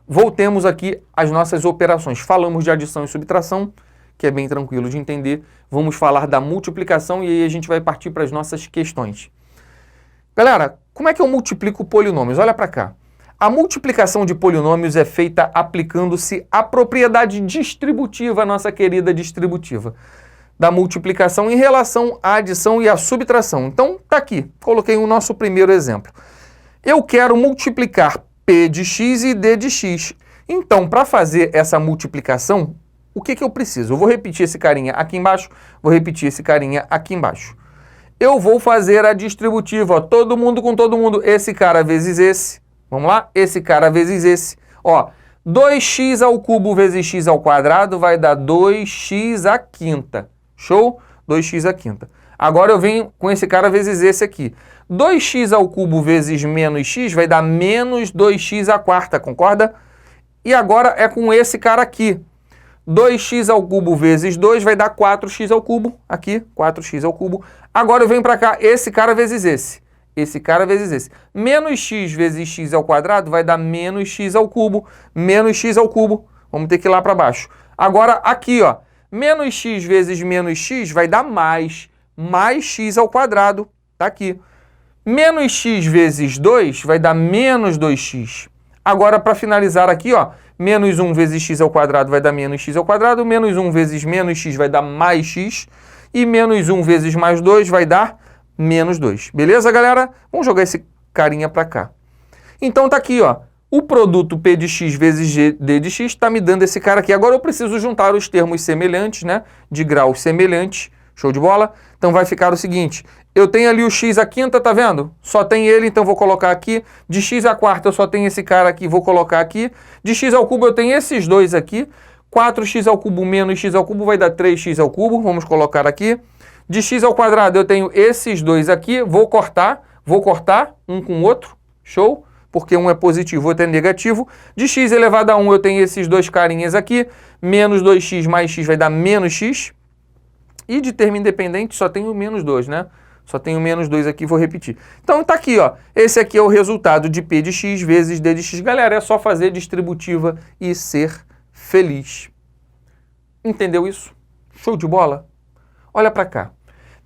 Voltemos aqui às nossas operações. Falamos de adição e subtração, que é bem tranquilo de entender. Vamos falar da multiplicação e aí a gente vai partir para as nossas questões. Galera, como é que eu multiplico polinômios? Olha para cá. A multiplicação de polinômios é feita aplicando-se a propriedade distributiva, nossa querida distributiva, da multiplicação em relação à adição e à subtração. Então, tá aqui. Coloquei o nosso primeiro exemplo. Eu quero multiplicar P de x e D de x. Então, para fazer essa multiplicação, o que eu preciso? Eu vou repetir esse carinha aqui embaixo, vou repetir esse carinha aqui embaixo. Eu vou fazer a distributiva, ó, todo mundo com todo mundo, esse cara vezes esse. Vamos lá? Esse cara vezes esse. Ó, 2x ao cubo vezes x ao quadrado vai dar 2x à quinta. Show? 2x à quinta. Agora eu venho com esse cara vezes esse aqui. 2x ao cubo vezes menos x vai dar menos 2x à quarta, concorda? E agora é com esse cara aqui. 2x ao cubo vezes 2 vai dar 4x ao cubo. Aqui, 4x ao cubo. Agora eu venho para cá, esse cara vezes esse. Esse cara vezes esse. Menos x vezes x ao quadrado vai dar menos x ao cubo. Menos x ao cubo. Vamos ter que ir lá para baixo. Agora aqui, ó. Menos x vezes menos x vai dar mais x ao quadrado. Tá aqui. Menos x vezes 2 vai dar menos 2x. Agora, para finalizar aqui, ó, menos 1 vezes x ao quadrado vai dar menos x ao quadrado, menos 1 vezes menos x vai dar mais x, e menos 1 vezes mais 2 vai dar menos 2. Beleza, galera? Vamos jogar esse carinha para cá. Então, tá aqui, ó, o produto P de x vezes D de x está me dando esse cara aqui. Agora eu preciso juntar os termos semelhantes, né, de graus semelhantes. Show de bola? Então vai ficar o seguinte, eu tenho ali o x à quinta, tá vendo? Só tem ele, então vou colocar aqui. De x à quarta eu só tenho esse cara aqui, vou colocar aqui. De x ao cubo eu tenho esses dois aqui. 4x ao cubo menos x ao cubo vai dar 3x ao cubo, vamos colocar aqui. De x ao quadrado eu tenho esses dois aqui, vou cortar um com o outro, show? Porque um é positivo, o outro é negativo. De x elevado a 1 eu tenho esses dois carinhas aqui. Menos 2x mais x vai dar menos x. E de termo independente só tem o menos 2, né? Só tem o menos 2 aqui, vou repetir. Então tá aqui, ó. Esse aqui é o resultado de P de x vezes D de x. Galera, é só fazer distributiva e ser feliz. Entendeu isso? Show de bola? Olha para cá.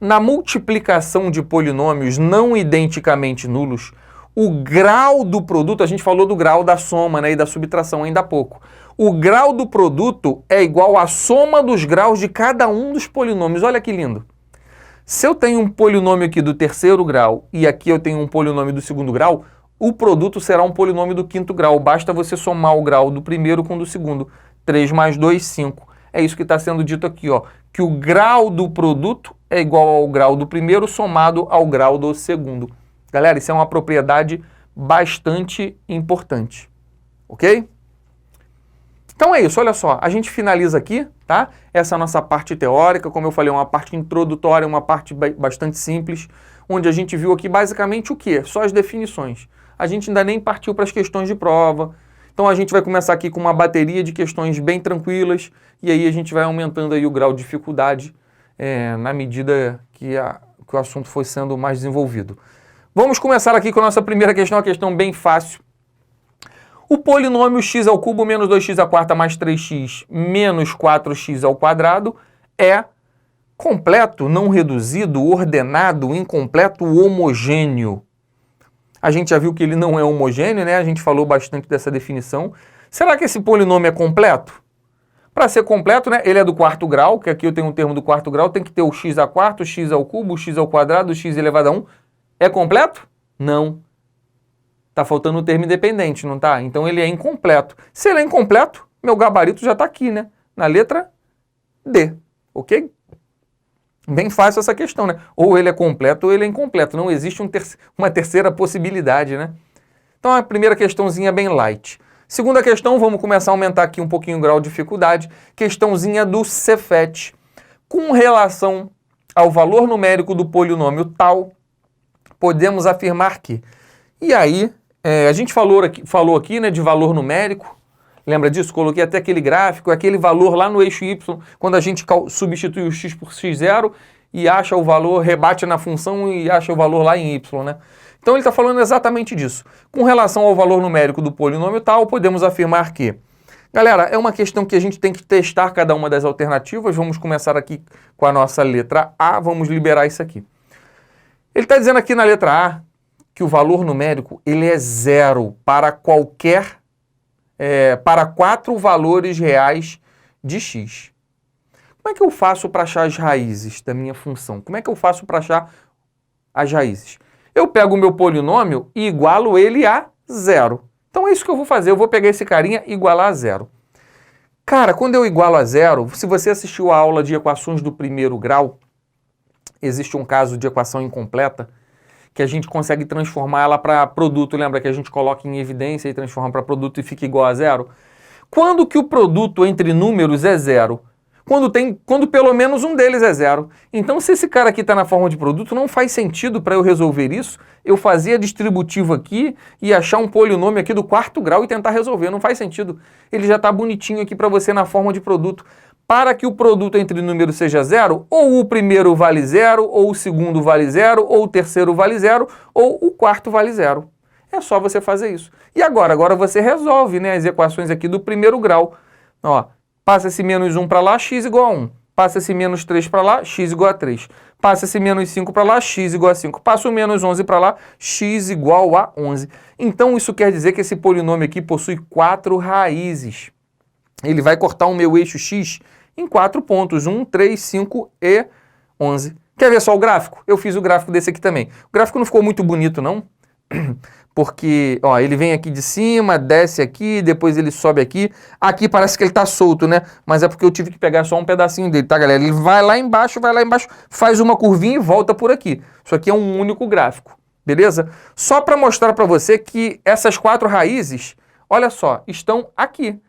Na multiplicação de polinômios não identicamente nulos, o grau do produto, a gente falou do grau da soma, né, e da subtração ainda há pouco. O grau do produto é igual à soma dos graus de cada um dos polinômios. Olha que lindo. Se eu tenho um polinômio aqui do terceiro grau e aqui eu tenho um polinômio do segundo grau, o produto será um polinômio do quinto grau. Basta você somar o grau do primeiro com o do segundo. 3 mais 2, 5. É isso que está sendo dito aqui, ó, que o grau do produto é igual ao grau do primeiro somado ao grau do segundo. Galera, isso é uma propriedade bastante importante, ok? Então é isso, olha só, a gente finaliza aqui, tá? Essa é a nossa parte teórica, como eu falei, uma parte introdutória, uma parte bastante simples, onde a gente viu aqui basicamente o quê? Só as definições. A gente ainda nem partiu para as questões de prova. Então a gente vai começar aqui com uma bateria de questões bem tranquilas e aí a gente vai aumentando aí o grau de dificuldade na medida que o assunto foi sendo mais desenvolvido. Vamos começar aqui com a nossa primeira questão, uma questão bem fácil. O polinômio x ao cubo menos 2x à quarta mais 3x menos 4x ao quadrado é completo, não reduzido, ordenado, incompleto, homogêneo. A gente já viu que ele não é homogêneo, né? A gente falou bastante dessa definição. Será que esse polinômio é completo? Para ser completo, né? Ele é do quarto grau, que aqui eu tenho um termo do quarto grau, tem que ter o x à quarta, o x ao cubo, o x ao quadrado, o x elevado a 1. É completo? Não. Tá faltando o termo independente, não tá? Então ele é incompleto. Se ele é incompleto, meu gabarito já está aqui, né? Na letra D, ok? Bem fácil essa questão, né? Ou ele é completo ou ele é incompleto. Não existe uma terceira possibilidade, né? Então a primeira questãozinha é bem light. Segunda questão, vamos começar a aumentar aqui um pouquinho o grau de dificuldade. Questãozinha do Cefet. Com relação ao valor numérico do polinômio tal, podemos afirmar que... E aí, a gente falou aqui, né, de valor numérico. Lembra disso? Coloquei até aquele gráfico, aquele valor lá no eixo y, quando a gente substitui o x por x0 e acha o valor, rebate na função e acha o valor lá em y, né? Então ele está falando exatamente disso. Com relação ao valor numérico do polinômio tal, podemos afirmar que... Galera, é uma questão que a gente tem que testar cada uma das alternativas. Vamos começar aqui com a nossa letra A, vamos liberar isso aqui. Ele está dizendo aqui na letra A que o valor numérico ele é zero para para 4 valores reais de x. Como é que eu faço para achar as raízes da minha função? Como é que eu faço para achar as raízes? Eu pego o meu polinômio e igualo ele a zero. Então é isso que eu vou fazer, eu vou pegar esse carinha e igualar a zero. Cara, quando eu igualo a zero, se você assistiu a aula de equações do primeiro grau, existe um caso de equação incompleta, que a gente consegue transformar ela para produto. Lembra que a gente coloca em evidência e transforma para produto e fica igual a zero? Quando que o produto entre números é zero? Quando pelo menos um deles é zero. Então, se esse cara aqui está na forma de produto, não faz sentido para eu resolver isso, eu fazer a distributiva aqui e achar um polinômio aqui do quarto grau e tentar resolver. Não faz sentido. Ele já está bonitinho aqui para você na forma de produto. Para que o produto entre números seja zero, ou o primeiro vale zero, ou o segundo vale zero, ou o terceiro vale zero, ou o quarto vale zero. É só você fazer isso. E agora você resolve, né, as equações aqui do primeiro grau. Ó, passa esse menos 1 para lá, x igual a 1. Passa esse menos 3 para lá, x igual a 3. Passa esse menos 5 para lá, x igual a 5. Passa o menos 11 para lá, x igual a 11. Então isso quer dizer que esse polinômio aqui possui 4 raízes. Ele vai cortar o meu eixo x em 4 pontos, 1, 3, 5 e 11. Quer ver só o gráfico? Eu fiz o gráfico desse aqui também. O gráfico não ficou muito bonito, não, porque ó, ele vem aqui de cima, desce aqui, depois ele sobe aqui. Aqui parece que ele tá solto, né? Mas é porque eu tive que pegar só um pedacinho dele, tá, galera? Ele vai lá embaixo, faz uma curvinha e volta por aqui. Isso aqui é um único gráfico, beleza? Só para mostrar para você que essas 4 raízes, olha só, estão aqui.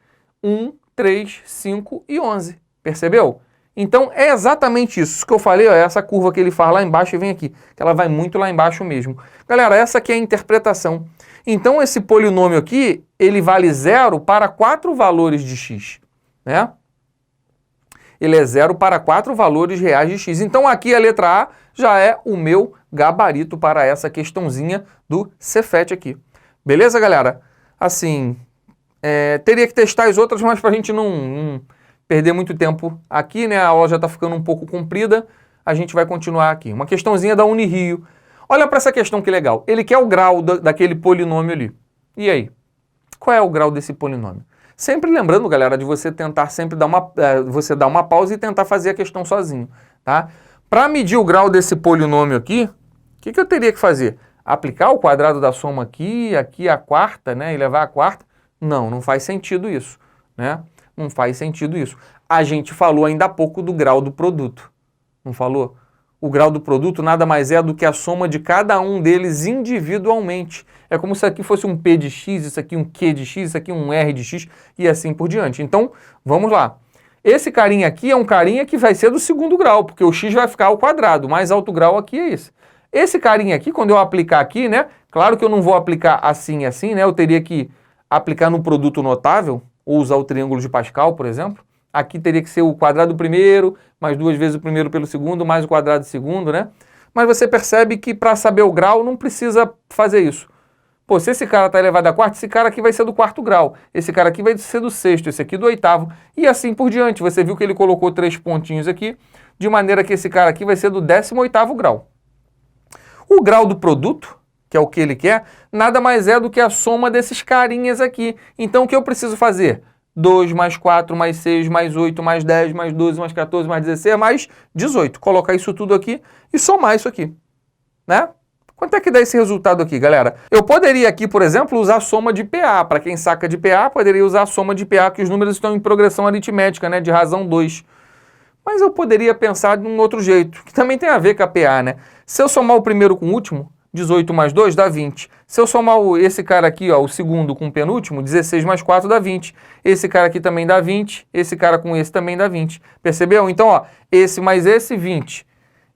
1, 3, 5 e 11. Percebeu? Então é exatamente isso que eu falei, ó, essa curva que ele faz lá embaixo e vem aqui, que ela vai muito lá embaixo mesmo. Galera, essa aqui é a interpretação. Então esse polinômio aqui, ele vale zero para 4 valores de x, né? Ele é zero para 4 valores reais de x. Então aqui a letra A já é o meu gabarito para essa questãozinha do Cefet aqui. Beleza, galera? Assim, teria que testar as outras, mas para a gente não perder muito tempo aqui, né? A aula já está ficando um pouco comprida. a gente vai continuar aqui. Uma questãozinha da Unirio. Olha para essa questão que legal. Ele quer o grau daquele polinômio ali. E aí? Qual é o grau desse polinômio? Sempre lembrando, galera, de você tentar sempre dar uma pausa e tentar fazer a questão sozinho, tá? Para medir o grau desse polinômio aqui, o que eu teria que fazer? Aplicar o quadrado da soma aqui a quarta, né? E levar a quarta? Não, não faz sentido isso, né? Não faz sentido isso. A gente falou ainda há pouco do grau do produto. Não falou? O grau do produto nada mais é do que a soma de cada um deles individualmente. É como se aqui fosse um P de x, isso aqui um Q de x, isso aqui um R de x e assim por diante. Então, vamos lá. Esse carinha aqui é um carinha que vai ser do segundo grau, porque o x vai ficar ao quadrado. O mais alto grau aqui é esse. Esse carinha aqui, quando eu aplicar aqui, né? Claro que eu não vou aplicar assim e assim, né? Eu teria que aplicar no produto notável, ou usar o triângulo de Pascal, por exemplo. Aqui teria que ser o quadrado do primeiro, mais duas vezes o primeiro pelo segundo, mais o quadrado do segundo, né? Mas você percebe que para saber o grau não precisa fazer isso. Pô, se esse cara está elevado a quarta, esse cara aqui vai ser do quarto grau. Esse cara aqui vai ser do sexto, esse aqui do oitavo. E assim por diante. Você viu que ele colocou 3 pontinhos aqui, de maneira que esse cara aqui vai ser do 18º grau. O grau do produto, que é o que ele quer, nada mais é do que a soma desses carinhas aqui. Então o que eu preciso fazer? 2 mais 4 mais 6 mais 8 mais 10 mais 12 mais 14 mais 16 mais 18. Colocar isso tudo aqui e somar isso aqui, né? Quanto é que dá esse resultado aqui, galera? Eu poderia aqui, por exemplo, usar a soma de PA. Para quem saca de PA, poderia usar a soma de PA, que os números estão em progressão aritmética, né? De razão 2. Mas eu poderia pensar de um outro jeito, que também tem a ver com a PA, né? Se eu somar o primeiro com o último, 18 mais 2 dá 20. Se eu somar esse cara aqui, ó, o segundo com o penúltimo, 16 mais 4 dá 20. Esse cara aqui também dá 20. Esse cara com esse também dá 20. Percebeu? Então, ó, esse mais esse, 20.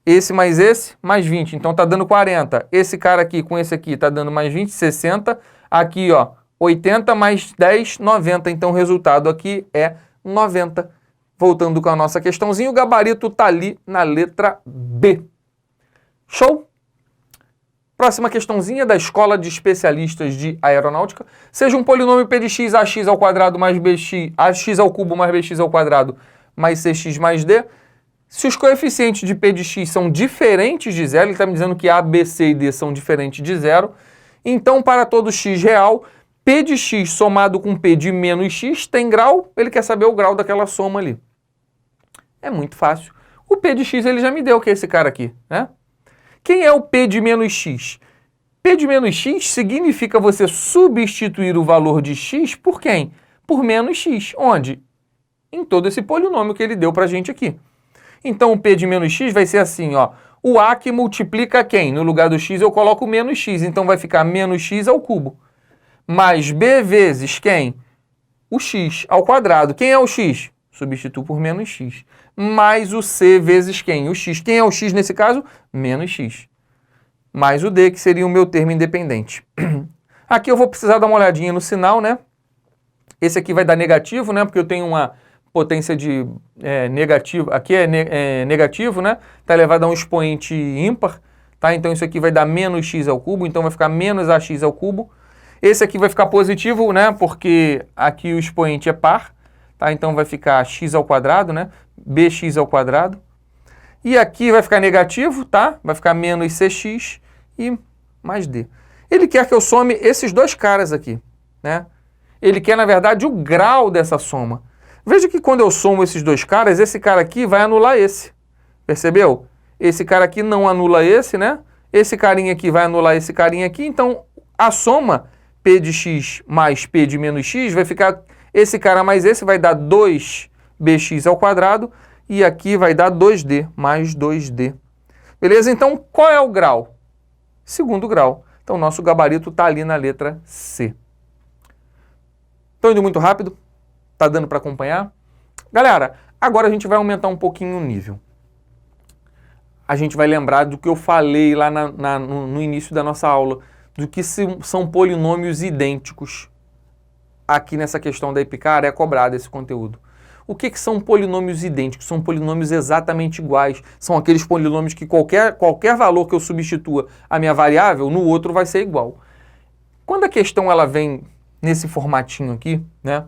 Esse mais esse, mais 20. Então tá dando 40. Esse cara aqui com esse aqui tá dando mais 20, 60. Aqui, ó, 80 mais 10, 90. Então o resultado aqui é 90. Voltando com a nossa questãozinha, o gabarito tá ali na letra B. Show? Próxima questãozinha da Escola de Especialistas de Aeronáutica. Seja um polinômio p de x, ax ao quadrado mais bx, ax ao cubo mais bx ao quadrado mais cx mais d. Se os coeficientes de p de x são diferentes de zero, ele está me dizendo que a, b, c e d são diferentes de zero, então para todo x real, p de x somado com p de menos x tem grau, ele quer saber o grau daquela soma ali. É muito fácil. O p de x ele já me deu, que é esse cara aqui, né? Quem é o p de menos x? P de menos x significa você substituir o valor de x por quem? Por menos x. Onde? Em todo esse polinômio que ele deu para a gente aqui. Então o p de menos x vai ser assim, ó. O a que multiplica quem? No lugar do x eu coloco menos x, então vai ficar menos x ao cubo. Mais b vezes quem? O x ao quadrado. Quem é o x? Substituo por menos x. Mais o c vezes quem? O x. Quem é o x nesse caso? Menos x. Mais o d, que seria o meu termo independente. Aqui eu vou precisar dar uma olhadinha no sinal, né? Esse aqui vai dar negativo, né? Porque eu tenho uma potência de negativo. Aqui é negativo, né? Está elevado a um expoente ímpar. Tá? Então isso aqui vai dar menos x ao cubo. Então vai ficar menos ax ao cubo. Esse aqui vai ficar positivo, né? Porque aqui o expoente é par. Tá? Então vai ficar x ao quadrado, né? Bx ao quadrado. E aqui vai ficar negativo, tá? Vai ficar menos cx e mais d. Ele quer que eu some esses dois caras aqui, né? Ele quer, na verdade, o grau dessa soma. Veja que quando eu somo esses dois caras, esse cara aqui vai anular esse. Percebeu? Esse cara aqui não anula esse, né? Esse carinha aqui vai anular esse carinha aqui. Então, a soma p de x mais p de menos x vai ficar... Esse cara mais esse vai dar 2bx ao quadrado. E aqui vai dar 2d mais 2d. Beleza? Então, qual é o grau? Segundo grau. Então, nosso gabarito está ali na letra C. Estou indo muito rápido? Tá dando para acompanhar? Galera, agora a gente vai aumentar um pouquinho o nível. A gente vai lembrar do que eu falei lá no início da nossa aula, do que são polinômios idênticos. Aqui nessa questão da Epicar é cobrado esse conteúdo. O que são polinômios idênticos? São polinômios exatamente iguais. São aqueles polinômios que qualquer valor que eu substitua a minha variável, no outro vai ser igual. Quando a questão ela vem nesse formatinho aqui, né?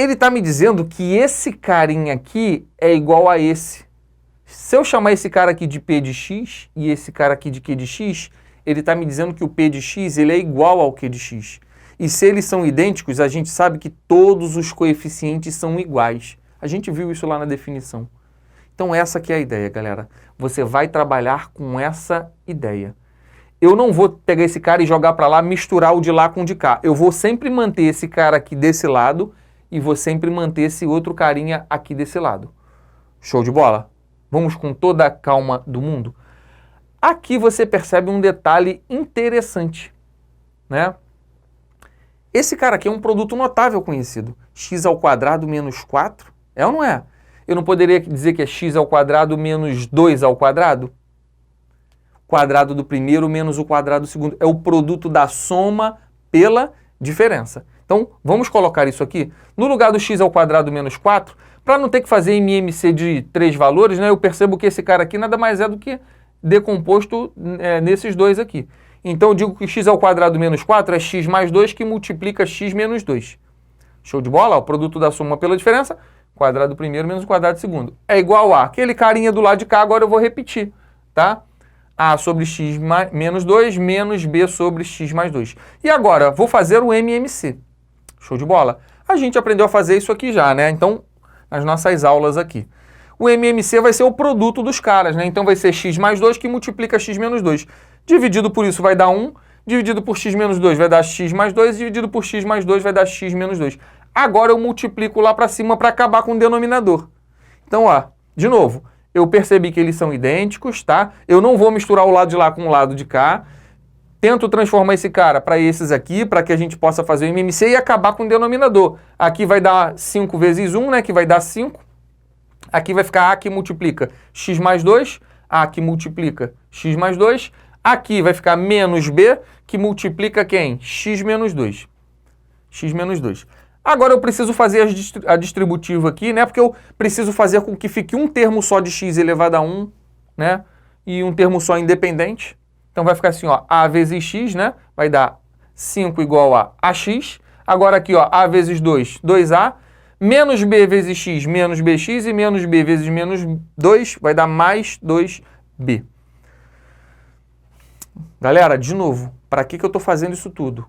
ele está me dizendo que esse carinha aqui é igual a esse. Se eu chamar esse cara aqui de P de x e esse cara aqui de Q de x, ele está me dizendo que o P de x ele é igual ao Q de x. E se eles são idênticos, a gente sabe que todos os coeficientes são iguais. A gente viu isso lá na definição. Então essa que é a ideia, galera. Você vai trabalhar com essa ideia. Eu não vou pegar esse cara e jogar para lá, misturar o de lá com o de cá. Eu vou sempre manter esse cara aqui desse lado e vou sempre manter esse outro carinha aqui desse lado. Show de bola? Vamos com toda a calma do mundo? Aqui você percebe um detalhe interessante, né? Esse cara aqui é um produto notável conhecido. X ao quadrado menos 4, é ou não é? Eu não poderia dizer que é x ao quadrado menos 2 ao quadrado? Quadrado do primeiro menos o quadrado do segundo. É o produto da soma pela diferença. Então, vamos colocar isso aqui. No lugar do x ao quadrado menos 4, para não ter que fazer MMC de 3 valores, né, eu percebo que esse cara aqui nada mais é do que decomposto nesses dois aqui. Então, eu digo que x ao quadrado menos 4 é x mais 2 que multiplica x menos 2. Show de bola? O produto da soma pela diferença, quadrado do primeiro menos o quadrado do segundo. É igual a aquele carinha do lado de cá, agora eu vou repetir, tá? A sobre x menos 2 menos b sobre x mais 2. E agora, vou fazer o MMC. Show de bola? A gente aprendeu a fazer isso aqui já, né? Então, nas nossas aulas aqui. O MMC vai ser o produto dos caras, né? Então vai ser x mais 2 que multiplica x menos 2. Dividido por isso vai dar 1, dividido por x menos 2 vai dar x mais 2, dividido por x mais 2 vai dar x menos 2. Agora eu multiplico lá para cima para acabar com o denominador. Então, ó, de novo, eu percebi que eles são idênticos, tá? Eu não vou misturar o lado de lá com o lado de cá. Tento transformar esse cara para esses aqui, para que a gente possa fazer o MMC e acabar com o denominador. Aqui vai dar 5 vezes 1, né, que vai dar 5. Aqui vai ficar A que multiplica x mais 2, A que multiplica x mais 2. Aqui vai ficar menos B, que multiplica quem? X menos 2. X menos 2. Agora eu preciso fazer a distributiva aqui, né? Porque eu preciso fazer com que fique um termo só de x elevado a 1, né? E um termo só independente. Então vai ficar assim, ó, a vezes x, né? Vai dar 5 igual a ax. Agora aqui, ó, a vezes 2, 2a. Menos b vezes x, menos bx. E menos b vezes menos 2 vai dar mais 2b. Galera, de novo, para que eu estou fazendo isso tudo?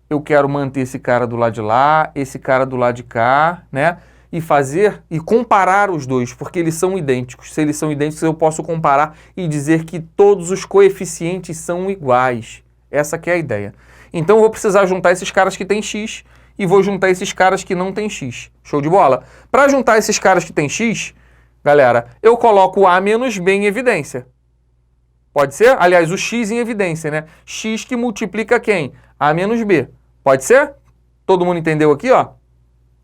Eu quero manter esse cara do lado de lá, esse cara do lado de cá, né? E fazer e comparar os dois, porque eles são idênticos. Se eles são idênticos, eu posso comparar e dizer que todos os coeficientes são iguais. Essa que é a ideia. Então eu vou precisar juntar esses caras que têm x e vou juntar esses caras que não têm x. Show de bola? Para juntar esses caras que têm x, galera, eu coloco a menos b em evidência. Pode ser? Aliás, o x em evidência, né? X que multiplica quem? A menos b. Pode ser? Todo mundo entendeu aqui, ó?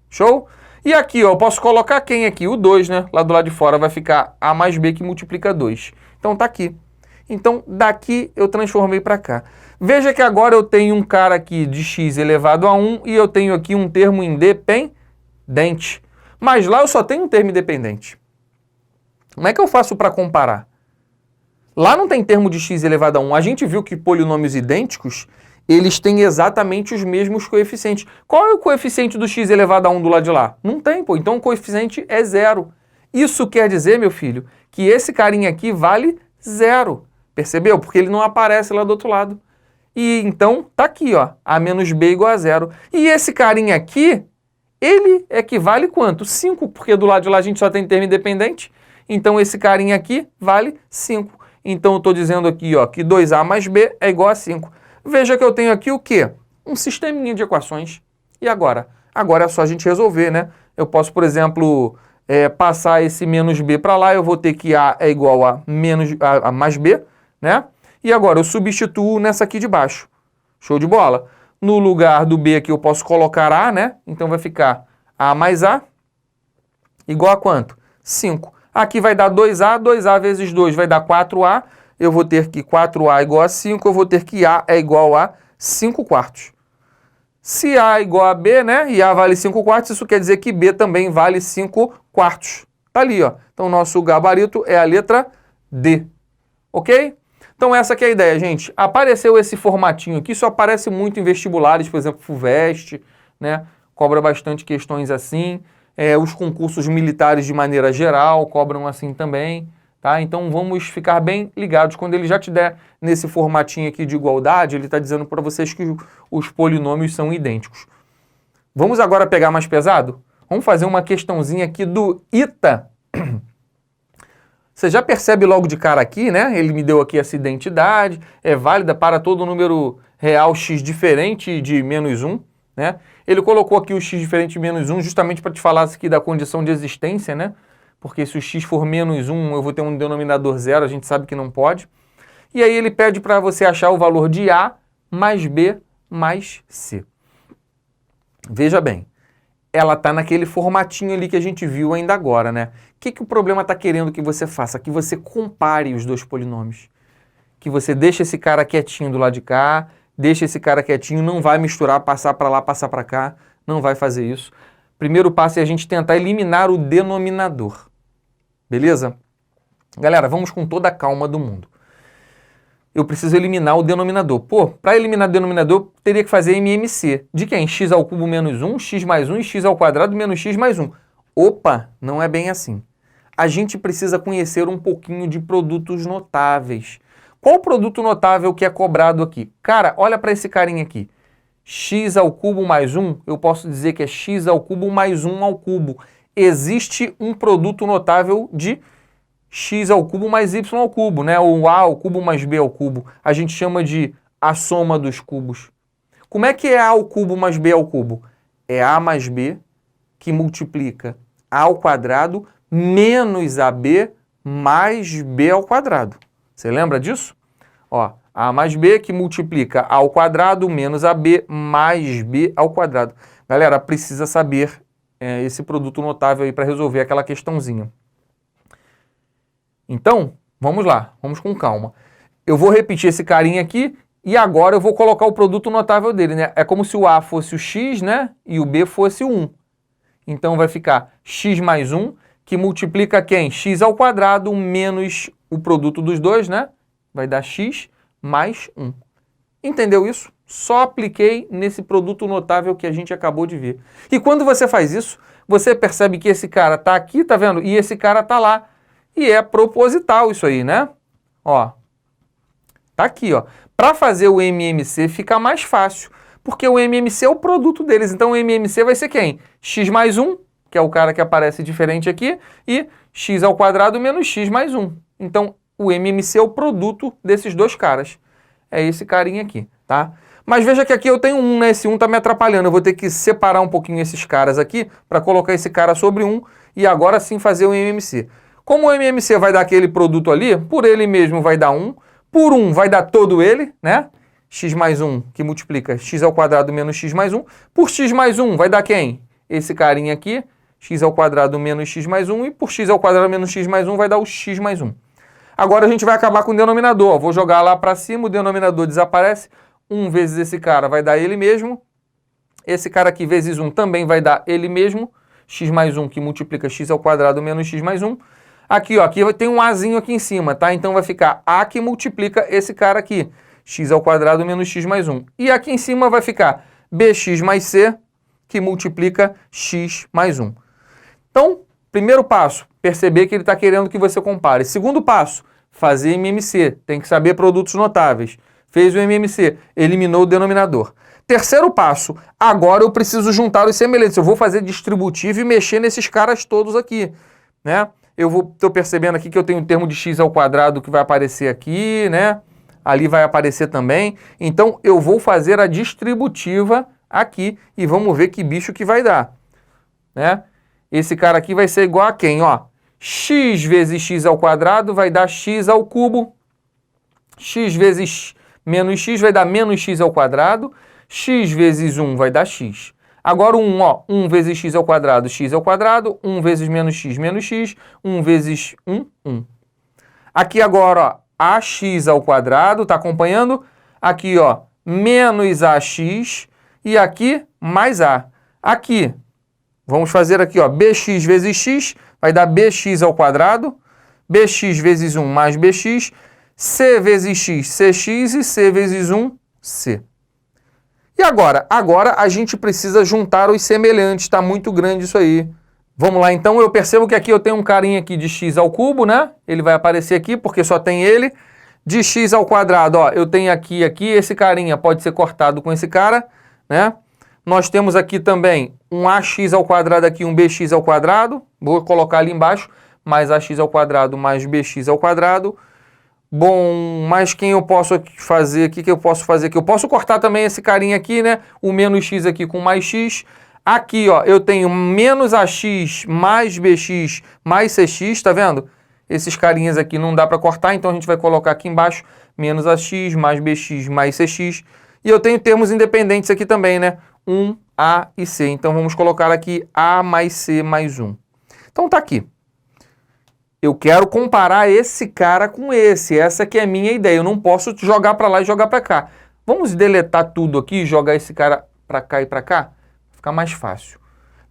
Show? E aqui, ó, eu posso colocar quem aqui? O 2, né? Lá do lado de fora vai ficar a mais b que multiplica 2. Então tá aqui. Então daqui eu transformei para cá. Veja que agora eu tenho um cara aqui de x elevado a 1 e eu tenho aqui um termo independente. Mas lá eu só tenho um termo independente. Como é que eu faço para comparar? Lá não tem termo de x elevado a 1. A gente viu que polinômios idênticos, eles têm exatamente os mesmos coeficientes. Qual é o coeficiente do x elevado a 1 do lado de lá? Não tem, pô. Então o coeficiente é 0. Isso quer dizer, meu filho, que esse carinha aqui vale 0. Percebeu? Porque ele não aparece lá do outro lado. E então tá aqui, ó. A menos b igual a 0. E esse carinha aqui, ele equivale quanto? 5, porque do lado de lá a gente só tem termo independente. Então esse carinha aqui vale 5. Então eu estou dizendo aqui, ó, que 2a mais b é igual a 5. Veja que eu tenho aqui o quê? Um sisteminha de equações. E agora? Agora é só a gente resolver, né? Eu posso, por exemplo, passar esse menos b para lá. Eu vou ter que a é igual a mais b, né? E agora eu substituo nessa aqui de baixo. Show de bola? No lugar do b aqui eu posso colocar a, né? Então vai ficar a mais a igual a quanto? 5. Aqui vai dar 2a, 2a vezes 2 vai dar 4a. Eu vou ter que 4a igual a 5, eu vou ter que a é igual a 5 quartos. Se a é igual a b, né, e a vale 5 quartos, isso quer dizer que b também vale 5 quartos. Tá ali, ó. Então, nosso gabarito é a letra D. Ok? Então, essa que é a ideia, gente. Apareceu esse formatinho aqui, isso aparece muito em vestibulares, por exemplo, FUVEST, né? cobra bastante questões assim. Os concursos militares de maneira geral cobram assim também, tá? Então vamos ficar bem ligados. Quando ele já te der nesse formatinho aqui de igualdade, ele está dizendo para vocês que os polinômios são idênticos. Vamos agora pegar mais pesado? Vamos fazer uma questãozinha aqui do ITA. Você já percebe logo de cara aqui, né? Ele me deu aqui essa identidade, é válida para todo número real x diferente de menos 1, né? Ele colocou aqui o x diferente de menos 1 justamente para te falar aqui da condição de existência, né? Porque se o x for menos 1, eu vou ter um denominador zero, a gente sabe que não pode. E aí ele pede para você achar o valor de A mais B mais C. Veja bem, ela está naquele formatinho ali que a gente viu ainda agora, né? O que o problema está querendo que você faça? Que você compare os dois polinômios. Que você deixe esse cara quietinho do lado de cá, deixa esse cara quietinho, não vai misturar, passar para lá, passar para cá, não vai fazer isso. Primeiro passo é a gente tentar eliminar o denominador. Beleza? Galera, vamos com toda a calma do mundo. Eu preciso eliminar o denominador. Pô, para eliminar o denominador, teria que fazer MMC. De quem? X ao cubo menos 1, x mais 1 e x ao quadrado menos x mais 1. Opa, não é bem assim. A gente precisa conhecer um pouquinho de produtos notáveis. Qual o produto notável que é cobrado aqui? Cara, olha para esse carinha aqui. X ao cubo mais 1, eu posso dizer que é x ao cubo mais 1 ao cubo. Existe um produto notável de x ao cubo mais y ao cubo, né? Ou a ao cubo mais b ao cubo. A gente chama de a soma dos cubos. Como é que é a ao cubo mais b ao cubo? É a mais b que multiplica a ao quadrado menos ab mais b ao quadrado. Você lembra disso? Ó, a mais b que multiplica a ao quadrado menos ab mais b ao quadrado. Galera, precisa saber esse produto notável aí para resolver aquela questãozinha. Então, vamos lá, vamos com calma. Eu vou repetir esse carinha aqui e agora eu vou colocar o produto notável dele, né? É como se o A fosse o x, né? E o B fosse o 1. Então vai ficar x mais 1, que multiplica quem? X ao quadrado menos o produto dos dois, né? Vai dar x mais 1. Entendeu isso? Só apliquei nesse produto notável que a gente acabou de ver. E quando você faz isso, você percebe que esse cara tá aqui, tá vendo? E esse cara tá lá. E é proposital isso aí, né? Ó, tá aqui, ó. Para fazer o MMC fica mais fácil, porque o MMC é o produto deles. Então o MMC vai ser quem? X mais 1, que é o cara que aparece diferente aqui, e x ao quadrado menos x mais 1. Então o MMC é o produto desses dois caras. É esse carinha aqui, tá? Mas veja que aqui eu tenho 1, né? Esse 1 tá me atrapalhando. Eu vou ter que separar um pouquinho esses caras aqui para colocar esse cara sobre 1 e agora sim fazer o MMC. Como o MMC vai dar aquele produto ali, por ele mesmo vai dar 1, por 1 vai dar todo ele, né? X mais 1, que multiplica x ao quadrado menos x mais 1. Por x mais 1 vai dar quem? Esse carinha aqui, x ao quadrado menos x mais 1. E por x ao quadrado menos x mais 1 vai dar o x mais 1. Agora a gente vai acabar com o denominador. Vou jogar lá para cima, o denominador desaparece. 1 vezes esse cara vai dar ele mesmo. Esse cara aqui vezes 1 também vai dar ele mesmo. X mais 1 que multiplica x ao quadrado menos x mais 1. Aqui, ó, aqui tem um azinho aqui em cima, tá? Então vai ficar a que multiplica esse cara aqui, x ao quadrado menos x mais 1. E aqui em cima vai ficar bx mais c, que multiplica x mais 1. Então, primeiro passo, perceber que ele está querendo que você compare. Segundo passo, fazer MMC. Tem que saber produtos notáveis. Fez o MMC, eliminou o denominador. Terceiro passo, agora eu preciso juntar os semelhantes. Eu vou fazer distributivo e mexer nesses caras todos aqui, né? Estou percebendo aqui que eu tenho um termo de x ao quadrado que vai aparecer aqui, né? Ali vai aparecer também. Então, eu vou fazer a distributiva aqui e vamos ver que bicho que vai dar, né? Esse cara aqui vai ser igual a quem, ó? X vezes x ao quadrado vai dar x ao cubo. X vezes menos x vai dar menos x ao quadrado. X vezes 1 vai dar x. Agora o 1, ó, 1 vezes x ao quadrado, x ao quadrado, 1 vezes menos x, 1 vezes 1, 1. Aqui agora, ó, ax ao quadrado, tá acompanhando? Aqui, ó, menos ax e aqui mais a. Aqui, vamos fazer aqui, ó, bx vezes x vai dar bx ao quadrado, bx vezes 1 mais bx, c vezes x, cx e c vezes 1, c. E agora? Agora a gente precisa juntar os semelhantes, está muito grande isso aí. Vamos lá, então eu percebo que aqui eu tenho um carinha aqui de x ao cubo, né? Ele vai aparecer aqui porque só tem ele. De x ao quadrado, ó, eu tenho aqui, esse carinha pode ser cortado com esse cara, né? Nós temos aqui também um ax ao quadrado aqui, um bx ao quadrado. Vou colocar ali embaixo, mais ax ao quadrado mais bx ao quadrado. Bom, mas quem eu posso fazer aqui? Que eu posso fazer aqui? Eu posso cortar também esse carinha aqui, né? O menos x aqui com mais x. Aqui, ó, eu tenho menos ax mais bx mais cx, tá vendo? Esses carinhas aqui não dá para cortar, então a gente vai colocar aqui embaixo menos ax mais bx mais cx. E eu tenho termos independentes aqui também, né? 1, a e c. Então vamos colocar aqui a mais c mais 1. Então tá aqui. Eu quero comparar esse cara com esse. Essa que é a minha ideia. Eu não posso jogar para lá e jogar para cá. Vamos deletar tudo aqui e jogar esse cara para cá e para cá? Fica mais fácil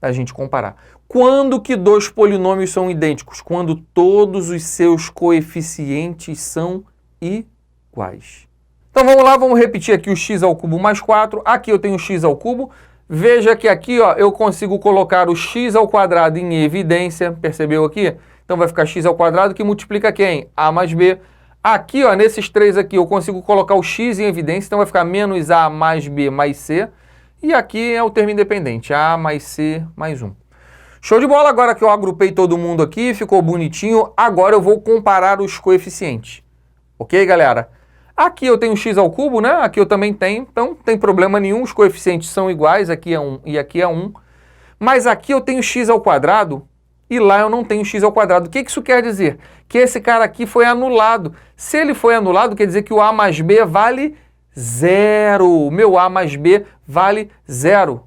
da gente comparar. Quando que dois polinômios são idênticos? Quando todos os seus coeficientes são iguais. Então vamos lá, vamos repetir aqui o x ao cubo mais 4. Aqui eu tenho x ao cubo. Veja que aqui, ó, eu consigo colocar o x ao quadrado em evidência. Percebeu aqui? Então vai ficar x ao quadrado que multiplica quem? A mais b. Aqui, ó, nesses três aqui, eu consigo colocar o x em evidência. Então vai ficar menos a mais b mais c. E aqui é o termo independente, a mais c mais 1. Show de bola, agora que eu agrupei todo mundo aqui, ficou bonitinho. Agora eu vou comparar os coeficientes. Ok, galera? Aqui eu tenho x ao cubo, né? Aqui eu também tenho, então não tem problema nenhum. Os coeficientes são iguais, aqui é 1 e aqui é 1. Mas aqui eu tenho x ao quadrado e lá eu não tenho x ao quadrado. O que isso quer dizer? Que esse cara aqui foi anulado. Se ele foi anulado, quer dizer que o a mais b vale 0. O meu a mais b vale 0.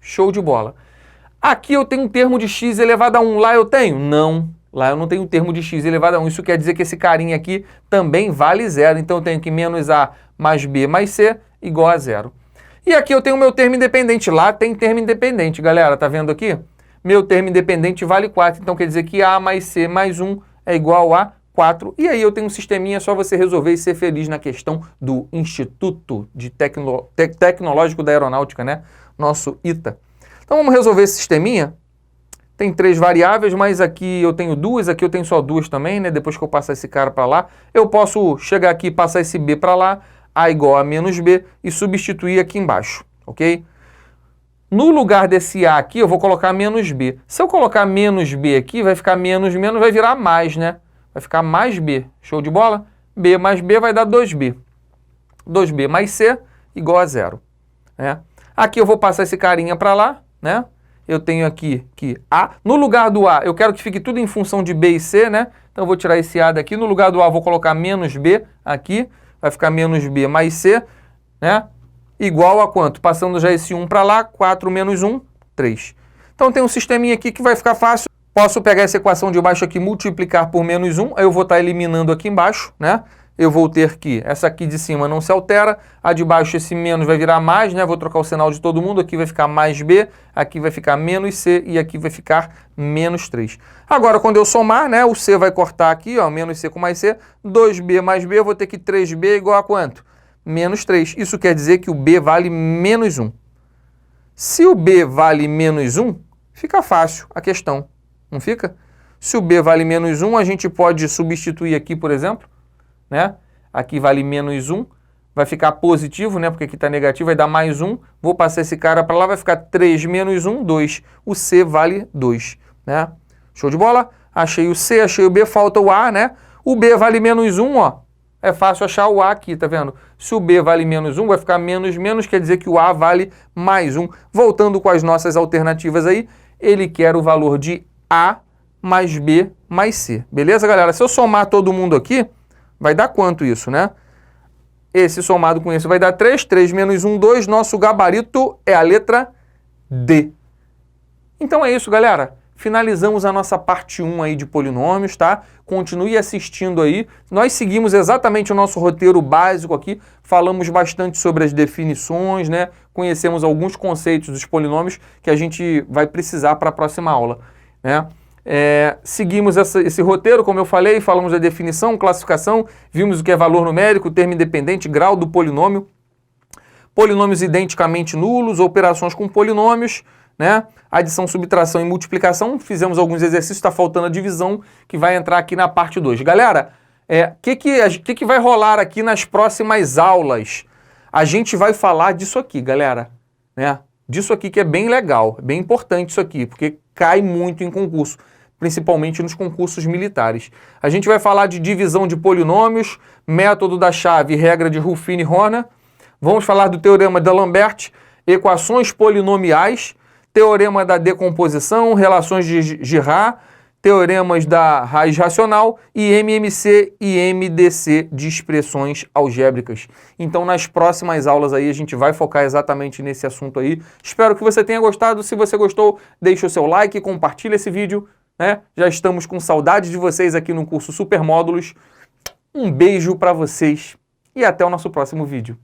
Show de bola. Aqui eu tenho um termo de x elevado a 1. Lá eu tenho? Não. Lá eu não tenho um termo de x elevado a 1. Isso quer dizer que esse carinha aqui também vale 0. Então eu tenho que menos a mais b mais c igual a 0. E aqui eu tenho o meu termo independente. Lá tem termo independente, galera. Tá vendo aqui? Meu termo independente vale 4. Então quer dizer que a mais c mais 1 é igual a 4. E aí eu tenho um sisteminha, só você resolver e ser feliz na questão do Instituto Tecnológico da Aeronáutica, né? Nosso ITA. Então vamos resolver esse sisteminha. Tem 3 variáveis, mas aqui eu tenho 2, aqui eu tenho só 2 também, né? Depois que eu passar esse cara para lá, eu posso chegar aqui e passar esse b para lá, a igual a menos b, e substituir aqui embaixo, ok? No lugar desse a aqui, eu vou colocar menos b. Se eu colocar menos b aqui, vai ficar menos, vai virar mais, né? Vai ficar mais b. Show de bola? B mais b vai dar 2b. 2b mais c igual a 0. Né? Aqui eu vou passar esse carinha para lá, né? Eu tenho aqui que a. No lugar do a, eu quero que fique tudo em função de b e c, né? Então eu vou tirar esse a daqui. No lugar do a, eu vou colocar menos b aqui. Vai ficar menos b mais c, né? Igual a quanto? Passando já esse 1 para lá, 4 menos 1, 3. Então tem um sisteminha aqui que vai ficar fácil. Posso pegar essa equação de baixo aqui, multiplicar por menos 1. Aí eu vou estar eliminando aqui embaixo, né? Eu vou ter que, essa aqui de cima não se altera, a de baixo esse menos vai virar mais, né? Vou trocar o sinal de todo mundo, aqui vai ficar mais b, aqui vai ficar menos c e aqui vai ficar menos 3. Agora, quando eu somar, né? O c vai cortar aqui, ó, menos c com mais c, 2b mais b, eu vou ter que 3b igual a quanto? Menos 3. Isso quer dizer que o b vale menos 1. Se o b vale menos 1, fica fácil a questão, não fica? Se o b vale menos 1, a gente pode substituir aqui, por exemplo, né? Aqui vale menos 1, vai ficar positivo, né? Porque aqui está negativo, vai dar mais 1. Vou passar esse cara para lá, vai ficar 3 menos 1, 2. O C vale 2, né? Show de bola? Achei o C, achei o B, falta o A, né? O B vale menos 1, ó. É fácil achar o A aqui, tá vendo? Se o B vale menos 1, vai ficar menos, quer dizer que o A vale mais 1. Voltando com as nossas alternativas aí, ele quer o valor de A mais B mais C. Beleza, galera? Se eu somar todo mundo aqui, vai dar quanto isso, né? Esse somado com esse vai dar 3. 3 menos 1, 2. Nosso gabarito é a letra D. Então é isso, galera. Finalizamos a nossa parte 1 aí de polinômios, tá? Continue assistindo aí. Nós seguimos exatamente o nosso roteiro básico aqui. Falamos bastante sobre as definições, né? Conhecemos alguns conceitos dos polinômios que a gente vai precisar para a próxima aula, né? Seguimos esse roteiro, como eu falei, falamos da definição, classificação, vimos o que é valor numérico, termo independente, grau do polinômio. polinômios identicamente nulos, operações com polinômios, né? Adição, subtração e multiplicação. Fizemos alguns exercícios, está faltando a divisão, que vai entrar aqui na parte 2. Galera, que vai rolar aqui nas próximas aulas? A gente vai falar disso aqui, galera, né? Disso aqui que é bem legal, é bem importante isso aqui, porque cai muito em concurso, principalmente nos concursos militares. A gente vai falar de divisão de polinômios, método da chave e regra de Ruffini-Horner. Vamos falar do teorema de D'Alembert, equações polinomiais, teorema da decomposição, relações de Girard, teoremas da raiz racional e MMC e MDC de expressões algébricas. Então, nas próximas aulas aí, a gente vai focar exatamente nesse assunto aí. Espero que você tenha gostado. Se você gostou, deixa o seu like, compartilha esse vídeo, né? Já estamos com saudade de vocês aqui no curso Supermódulos. Um beijo para vocês e até o nosso próximo vídeo.